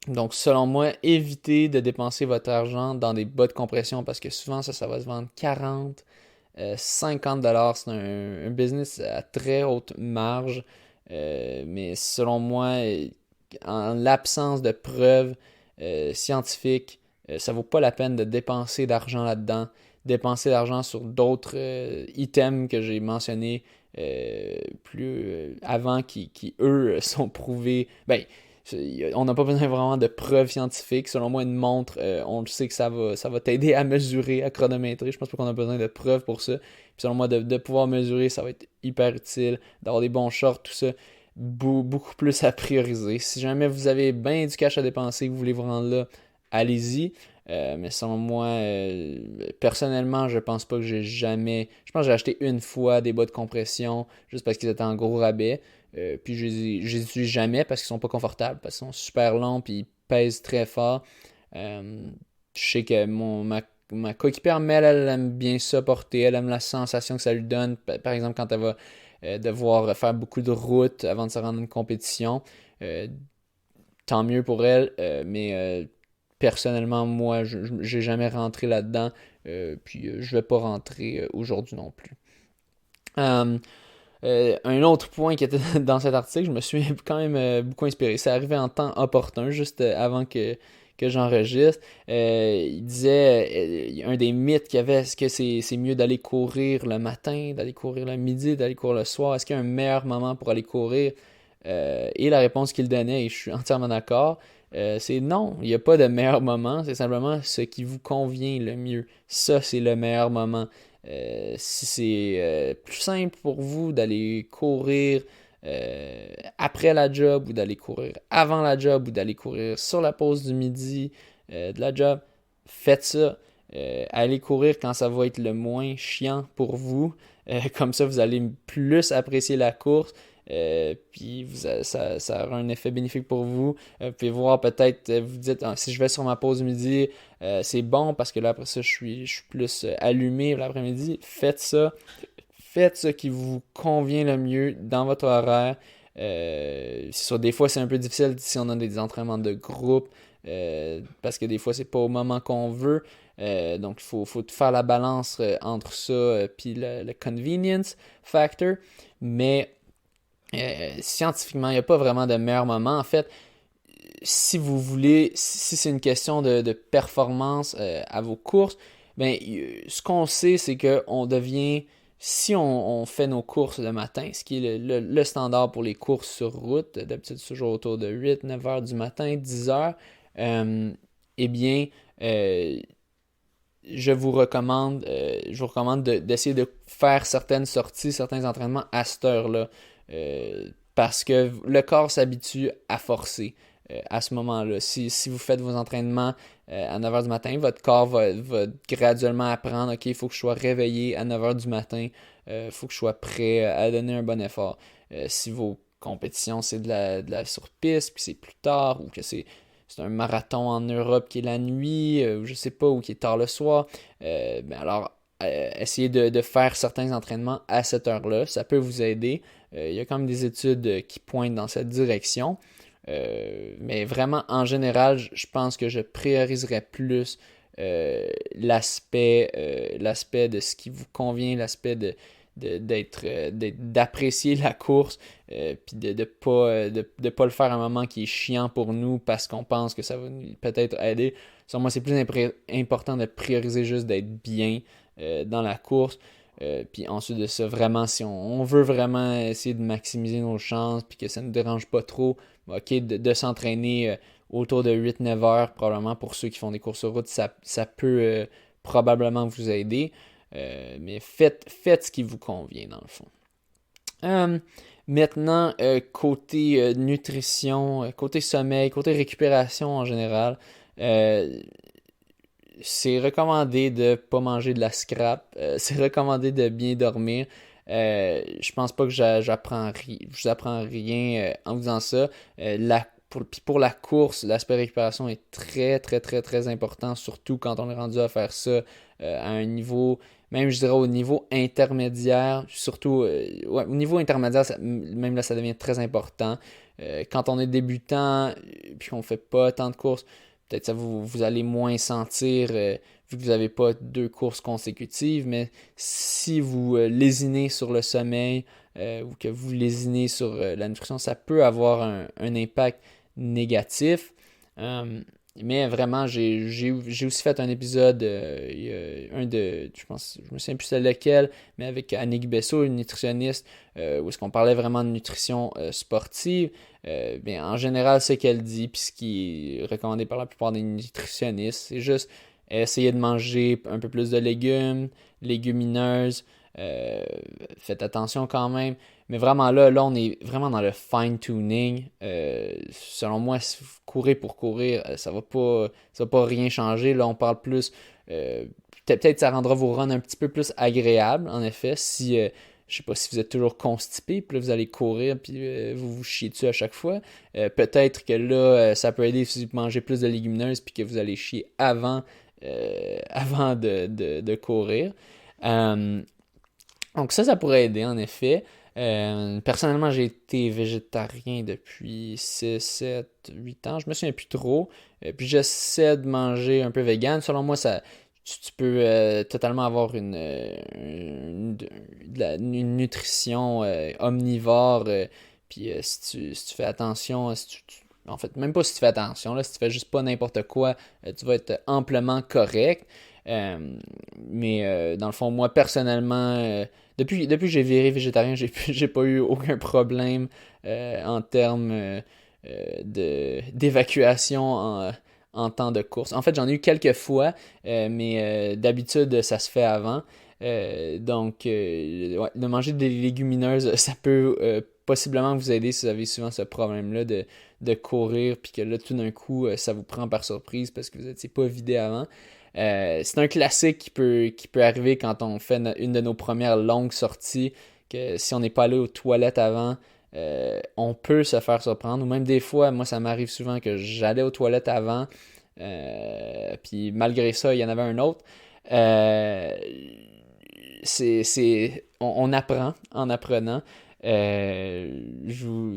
Donc, selon moi, évitez de dépenser votre argent dans des bas de compression parce que souvent, ça va se vendre 40, 50$. C'est un business à très haute marge. Mais selon moi, en l'absence de preuves scientifiques, ça vaut pas la peine de dépenser d'argent là-dedans. Dépenser d'argent sur d'autres items que j'ai mentionnés plus avant qui eux sont prouvés. Ben, On n'a pas besoin vraiment de preuves scientifiques. Selon moi, une montre, on le sait que ça va t'aider à mesurer, à chronométrer. Je pense pas qu'on a besoin de preuves pour ça. Puis selon moi, de pouvoir mesurer, ça va être hyper utile. D'avoir des bons shorts, tout ça, beaucoup plus à prioriser. Si jamais vous avez bien du cash à dépenser, vous voulez vous rendre là, allez-y. Mais selon moi, personnellement, je pense pas que j'ai jamais... Je pense que j'ai acheté une fois des bas de compression juste parce qu'ils étaient en gros rabais. Puis je les utilise jamais parce qu'ils sont pas confortables, parce qu'ils sont super longs puis ils pèsent très fort. Je sais que ma coéquipière Mel, elle aime bien ça porter, elle aime la sensation que ça lui donne. Par exemple, quand elle va devoir faire beaucoup de routes avant de se rendre à une compétition. Tant mieux pour elle, mais personnellement, moi, j'ai jamais rentré là-dedans, puis je vais pas rentrer aujourd'hui non plus. Un autre point qui était dans cet article, je me suis quand même beaucoup inspiré. C'est arrivé en temps opportun, juste avant que j'enregistre. Il disait, un des mythes qu'il y avait, est-ce que c'est mieux d'aller courir le matin, d'aller courir le midi, d'aller courir le soir? Est-ce qu'il y a un meilleur moment pour aller courir? Et la réponse qu'il donnait, et je suis entièrement d'accord, c'est non, il n'y a pas de meilleur moment, c'est simplement ce qui vous convient le mieux. Ça, c'est le meilleur moment. Si c'est plus simple pour vous d'aller courir après la job ou d'aller courir avant la job ou d'aller courir sur la pause du midi de la job, faites ça. Allez courir quand ça va être le moins chiant pour vous. Comme ça, vous allez plus apprécier la course. Puis ça aura un effet bénéfique pour vous. Vous pouvez voir peut-être, vous dites, si je vais sur ma pause midi, c'est bon parce que là après ça je suis plus allumé l'après-midi. Faites ça. Faites ce qui vous convient le mieux dans votre horaire. C'est sûr, des fois c'est un peu difficile si on a des entraînements de groupe. Parce que des fois c'est pas au moment qu'on veut. Donc il faut faire la balance entre ça puis le convenience factor. Mais scientifiquement, il n'y a pas vraiment de meilleur moment. En fait, si vous voulez, si c'est une question de performance à vos courses, ben, ce qu'on sait, c'est qu'on devient, si on fait nos courses le matin, ce qui est le standard pour les courses sur route, d'habitude c'est toujours autour de 8-9 heures du matin, 10 heures, eh bien, je vous recommande d'essayer de faire certaines sorties, certains entraînements à cette heure-là. Parce que le corps s'habitue à forcer à ce moment-là. Si vous faites vos entraînements à 9h du matin, votre corps va graduellement apprendre, OK, il faut que je sois réveillé à 9h du matin, il faut que je sois prêt à donner un bon effort. Si vos compétitions, c'est de la sur-piste, puis c'est plus tard, ou que c'est un marathon en Europe qui est la nuit, ou je sais pas, ou qui est tard le soir, ben alors essayez de faire certains entraînements à cette heure-là. Ça peut vous aider. Il y a quand même des études qui pointent dans cette direction. Mais vraiment, en général, je pense que je prioriserais plus l'aspect de ce qui vous convient, l'aspect d'apprécier la course, puis de pas le faire à un moment qui est chiant pour nous parce qu'on pense que ça va peut-être aider. Sur moi, c'est plus important de prioriser juste d'être bien dans la course. Puis ensuite de ça, vraiment, si on veut vraiment essayer de maximiser nos chances puis que ça ne nous dérange pas trop, ok, de s'entraîner autour de 8-9 heures, probablement pour ceux qui font des courses sur route, ça peut probablement vous aider. Mais faites ce qui vous convient dans le fond. Maintenant, côté nutrition, côté sommeil, côté récupération en général, c'est recommandé de ne pas manger de la scrap. C'est recommandé de bien dormir. Je pense pas que je vous apprends rien en vous disant ça. Pour la course, l'aspect récupération est très, très, très, très important, surtout quand on est rendu à faire ça à un niveau, même je dirais au niveau intermédiaire, surtout au niveau intermédiaire, même là, ça devient très important. Quand on est débutant, puis qu'on fait pas tant de courses, peut-être ça vous allez moins sentir vu que vous n'avez pas 2 courses consécutives, mais si vous lésinez sur le sommeil ou que vous lésinez sur la nutrition, ça peut avoir un impact négatif. Mais vraiment, j'ai aussi fait un épisode, il y a je pense, je me souviens plus c'est lequel, mais avec Annick Bessot, une nutritionniste, où est-ce qu'on parlait vraiment de nutrition sportive. Bien, en général, ce qu'elle dit, puis ce qui est recommandé par la plupart des nutritionnistes, c'est juste essayer de manger un peu plus de légumes, légumineuses, euh, faites attention quand même. Mais vraiment là, on est vraiment dans le fine-tuning. Selon moi, courir pour courir, ça va pas rien changer. Là, on parle plus. euh, Peut-être ça rendra vos runs un petit peu plus agréables, en effet. Si, je sais pas si vous êtes toujours constipé, puis là, vous allez courir, puis vous vous chiez dessus à chaque fois. Peut-être que là, ça peut aider si vous mangez plus de légumineuses, puis que vous allez chier avant de courir. Euh, donc ça pourrait aider en effet. Personnellement, j'ai été végétarien depuis 6, 7, 8 ans. Je me souviens plus trop. Puis j'essaie de manger un peu vegan. Selon moi, tu peux totalement avoir une nutrition omnivore. Puis si tu fais attention, en fait, même pas si tu fais attention, là, si tu fais juste pas n'importe quoi, tu vas être amplement correct. Euh, mais dans le fond, moi personnellement, depuis que j'ai viré végétarien, j'ai pas eu aucun problème en termes d'évacuation en temps de course. En fait, j'en ai eu quelques fois, mais d'habitude, ça se fait avant. Donc, ouais, de manger des légumineuses, ça peut possiblement vous aider si vous avez souvent ce problème-là de courir, puis que là, tout d'un coup, ça vous prend par surprise parce que vous n'étiez pas vidé avant. C'est un classique qui peut arriver quand on fait une de nos premières longues sorties, que si on n'est pas allé aux toilettes avant, on peut se faire surprendre. Ou même des fois, moi ça m'arrive souvent que j'allais aux toilettes avant, puis malgré ça, il y en avait un autre. Euh, on apprend en apprenant.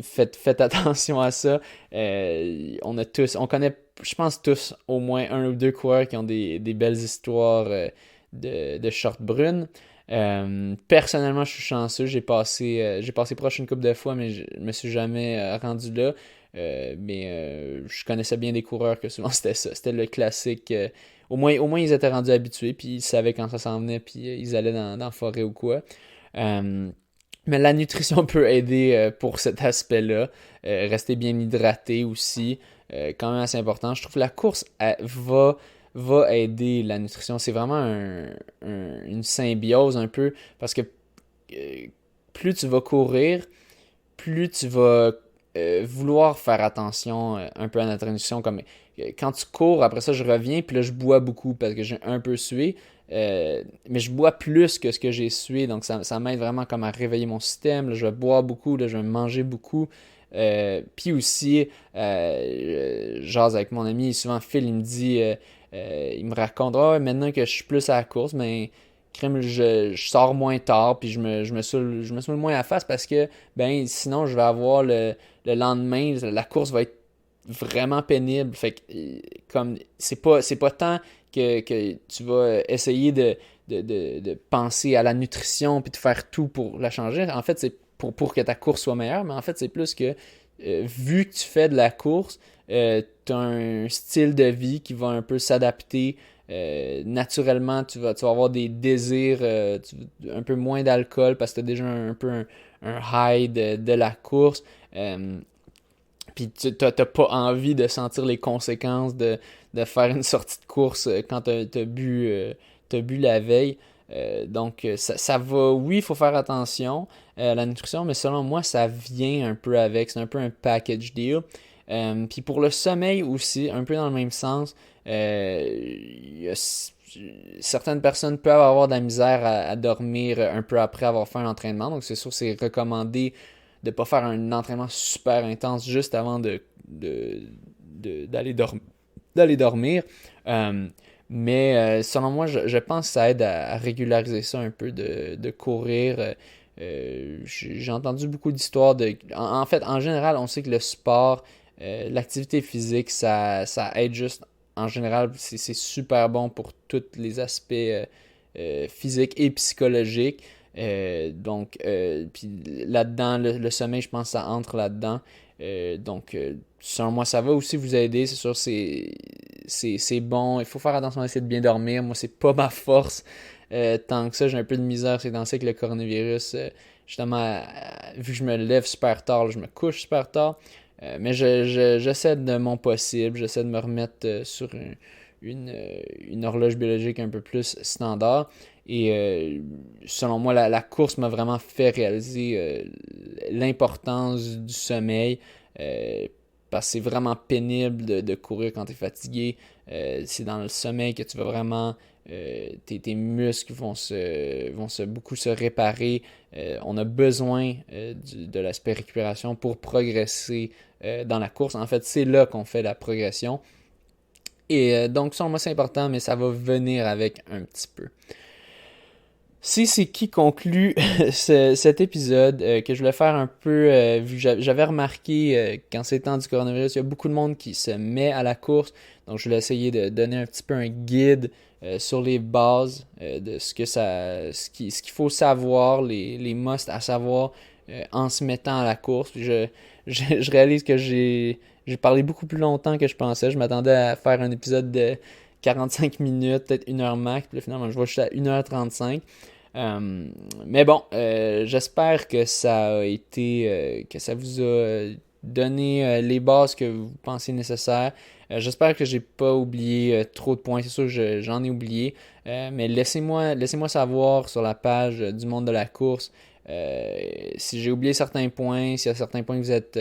Faites attention à ça. On connaît, je pense tous, au moins un ou deux coureurs qui ont des belles histoires de shorts brunes. Personnellement, je suis chanceux. J'ai passé proche une couple de fois, mais je me suis jamais rendu là. Mais je connaissais bien des coureurs que souvent c'était ça. C'était le classique. Au moins, ils étaient rendus habitués, puis ils savaient quand ça s'en venait, puis ils allaient dans la forêt ou quoi. Euh, mais la nutrition peut aider pour cet aspect-là. Rester bien hydraté aussi, quand même assez important. Je trouve que la course va aider la nutrition. C'est vraiment une symbiose un peu, parce que euh, plus tu vas courir, plus tu vas vouloir faire attention un peu à notre nutrition. Comme quand tu cours, après ça, je reviens, puis là, je bois beaucoup parce que j'ai un peu sué. Mais je bois plus que ce que j'ai sué, donc ça m'aide vraiment comme à réveiller mon système. Là, je vais boire beaucoup, là, je vais manger beaucoup. Puis aussi, je jase avec mon ami, souvent Phil, il me dit, il me raconte, ah, maintenant que je suis plus à la course, mais crème, je sors moins tard, puis je me saoule moins à la face parce que, ben, sinon, je vais avoir le lendemain, la course va être vraiment pénible. Fait que, comme, c'est pas tant que tu vas essayer de penser à la nutrition puis de faire tout pour la changer. En fait, c'est pour que ta course soit meilleure, mais en fait, c'est plus que vu que tu fais de la course, tu as un style de vie qui va un peu s'adapter. Naturellement, tu vas avoir des désirs, un peu moins d'alcool parce que tu as déjà un peu un high de la course. Puis tu n'as pas envie de sentir les conséquences de faire une sortie de course quand t'as bu la veille. Donc ça va, oui, il faut faire attention à la nutrition, mais selon moi, ça vient un peu avec. C'est un peu un package deal. Puis pour le sommeil aussi, un peu dans le même sens, certaines personnes peuvent avoir de la misère à dormir un peu après avoir fait un entraînement. Donc c'est sûr, c'est recommandé de ne pas faire un entraînement super intense juste avant d'aller dormir. Euh, mais selon moi, je pense que ça aide à régulariser ça un peu de courir. J'ai entendu beaucoup d'histoires En fait, en général, on sait que le sport, l'activité physique, ça aide juste. En général, c'est super bon pour tous les aspects physiques et psychologiques. Donc, puis là-dedans, le sommeil, je pense que ça entre là-dedans. Donc, selon moi, ça va aussi vous aider. C'est sûr, c'est bon. Il faut faire attention à essayer de bien dormir. Moi, c'est pas ma force. Tant que ça, j'ai un peu de misère ces temps-ci avec le coronavirus. Justement, vu que je me lève super tard, là, je me couche super tard. Mais j'essaie de mon possible. J'essaie de me remettre sur une horloge biologique un peu plus standard. Et selon moi, la course m'a vraiment fait réaliser l'importance du sommeil. Parce que c'est vraiment pénible de courir quand tu es fatigué. C'est dans le sommeil que tu vas vraiment... tes muscles vont beaucoup se réparer. On a besoin de l'aspect récupération pour progresser dans la course. En fait, c'est là qu'on fait la progression. Et donc, selon moi, c'est important, mais ça va venir avec un petit peu. C'est qui conclut cet épisode que je voulais faire un peu, vu que j'avais remarqué quand c'est le temps du coronavirus, il y a beaucoup de monde qui se met à la course. Donc je voulais essayer de donner un petit peu un guide sur les bases de ce qu'il faut savoir, les musts à savoir en se mettant à la course. Puis je réalise que j'ai parlé beaucoup plus longtemps que je pensais. Je m'attendais à faire un épisode de 45 minutes, peut-être 1 heure max. Puis là, finalement, je vois juste à 1h35. Mais bon, j'espère que ça a été, que ça vous a donné les bases que vous pensez nécessaires. J'espère que j'ai pas oublié trop de points. C'est sûr que j'en ai oublié. Mais laissez-moi savoir sur la page du monde de la course si j'ai oublié certains points, s'il y a certains points que vous êtes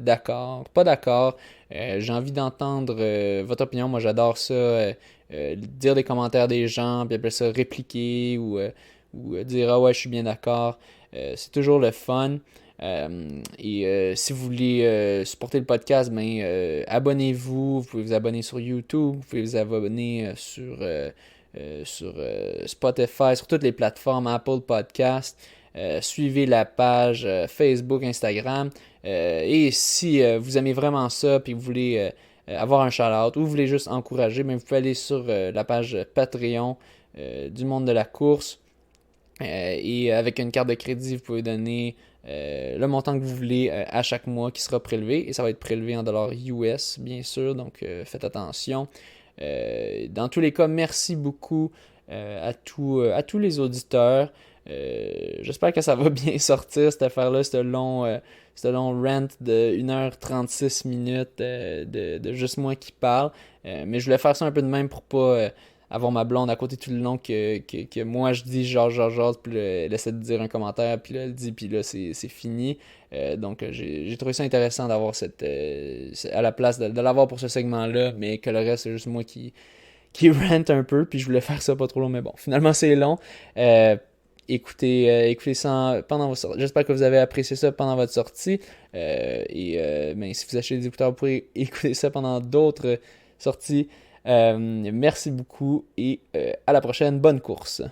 d'accord, pas d'accord. J'ai envie d'entendre votre opinion. Moi, j'adore ça. Dire des commentaires des gens, puis après ça, répliquer ou dire ah ouais, je suis bien d'accord. C'est toujours le fun. Si vous voulez supporter le podcast, abonnez-vous. Vous pouvez vous abonner sur YouTube, vous pouvez vous abonner sur Spotify, sur toutes les plateformes Apple Podcast. Suivez la page Facebook, Instagram. Et si vous aimez vraiment ça puis vous voulez avoir un shout-out ou vous voulez juste encourager, vous pouvez aller sur la page Patreon du monde de la course. Et avec une carte de crédit, vous pouvez donner le montant que vous voulez à chaque mois qui sera prélevé. Et ça va être prélevé en dollars US, bien sûr. Donc, faites attention. Dans tous les cas, merci beaucoup à tous les auditeurs. J'espère que ça va bien sortir, cette affaire-là, ce long rant de 1h36 minutes de juste moi qui parle. Mais je voulais faire ça un peu de même pour pas avoir ma blonde à côté tout le long que moi je dis genre, puis là, elle essaie de dire un commentaire, puis là elle dit, puis là c'est fini. Donc j'ai trouvé ça intéressant d'avoir à la place de l'avoir pour ce segment-là, mais que le reste c'est juste moi qui rant un peu, puis je voulais faire ça pas trop long, mais bon, finalement c'est long. Écoutez ça pendant votre sortie. J'espère que vous avez apprécié ça pendant votre sortie. Si vous achetez des écouteurs, vous pourrez écouter ça pendant d'autres sorties. Merci beaucoup et à la prochaine. Bonne course.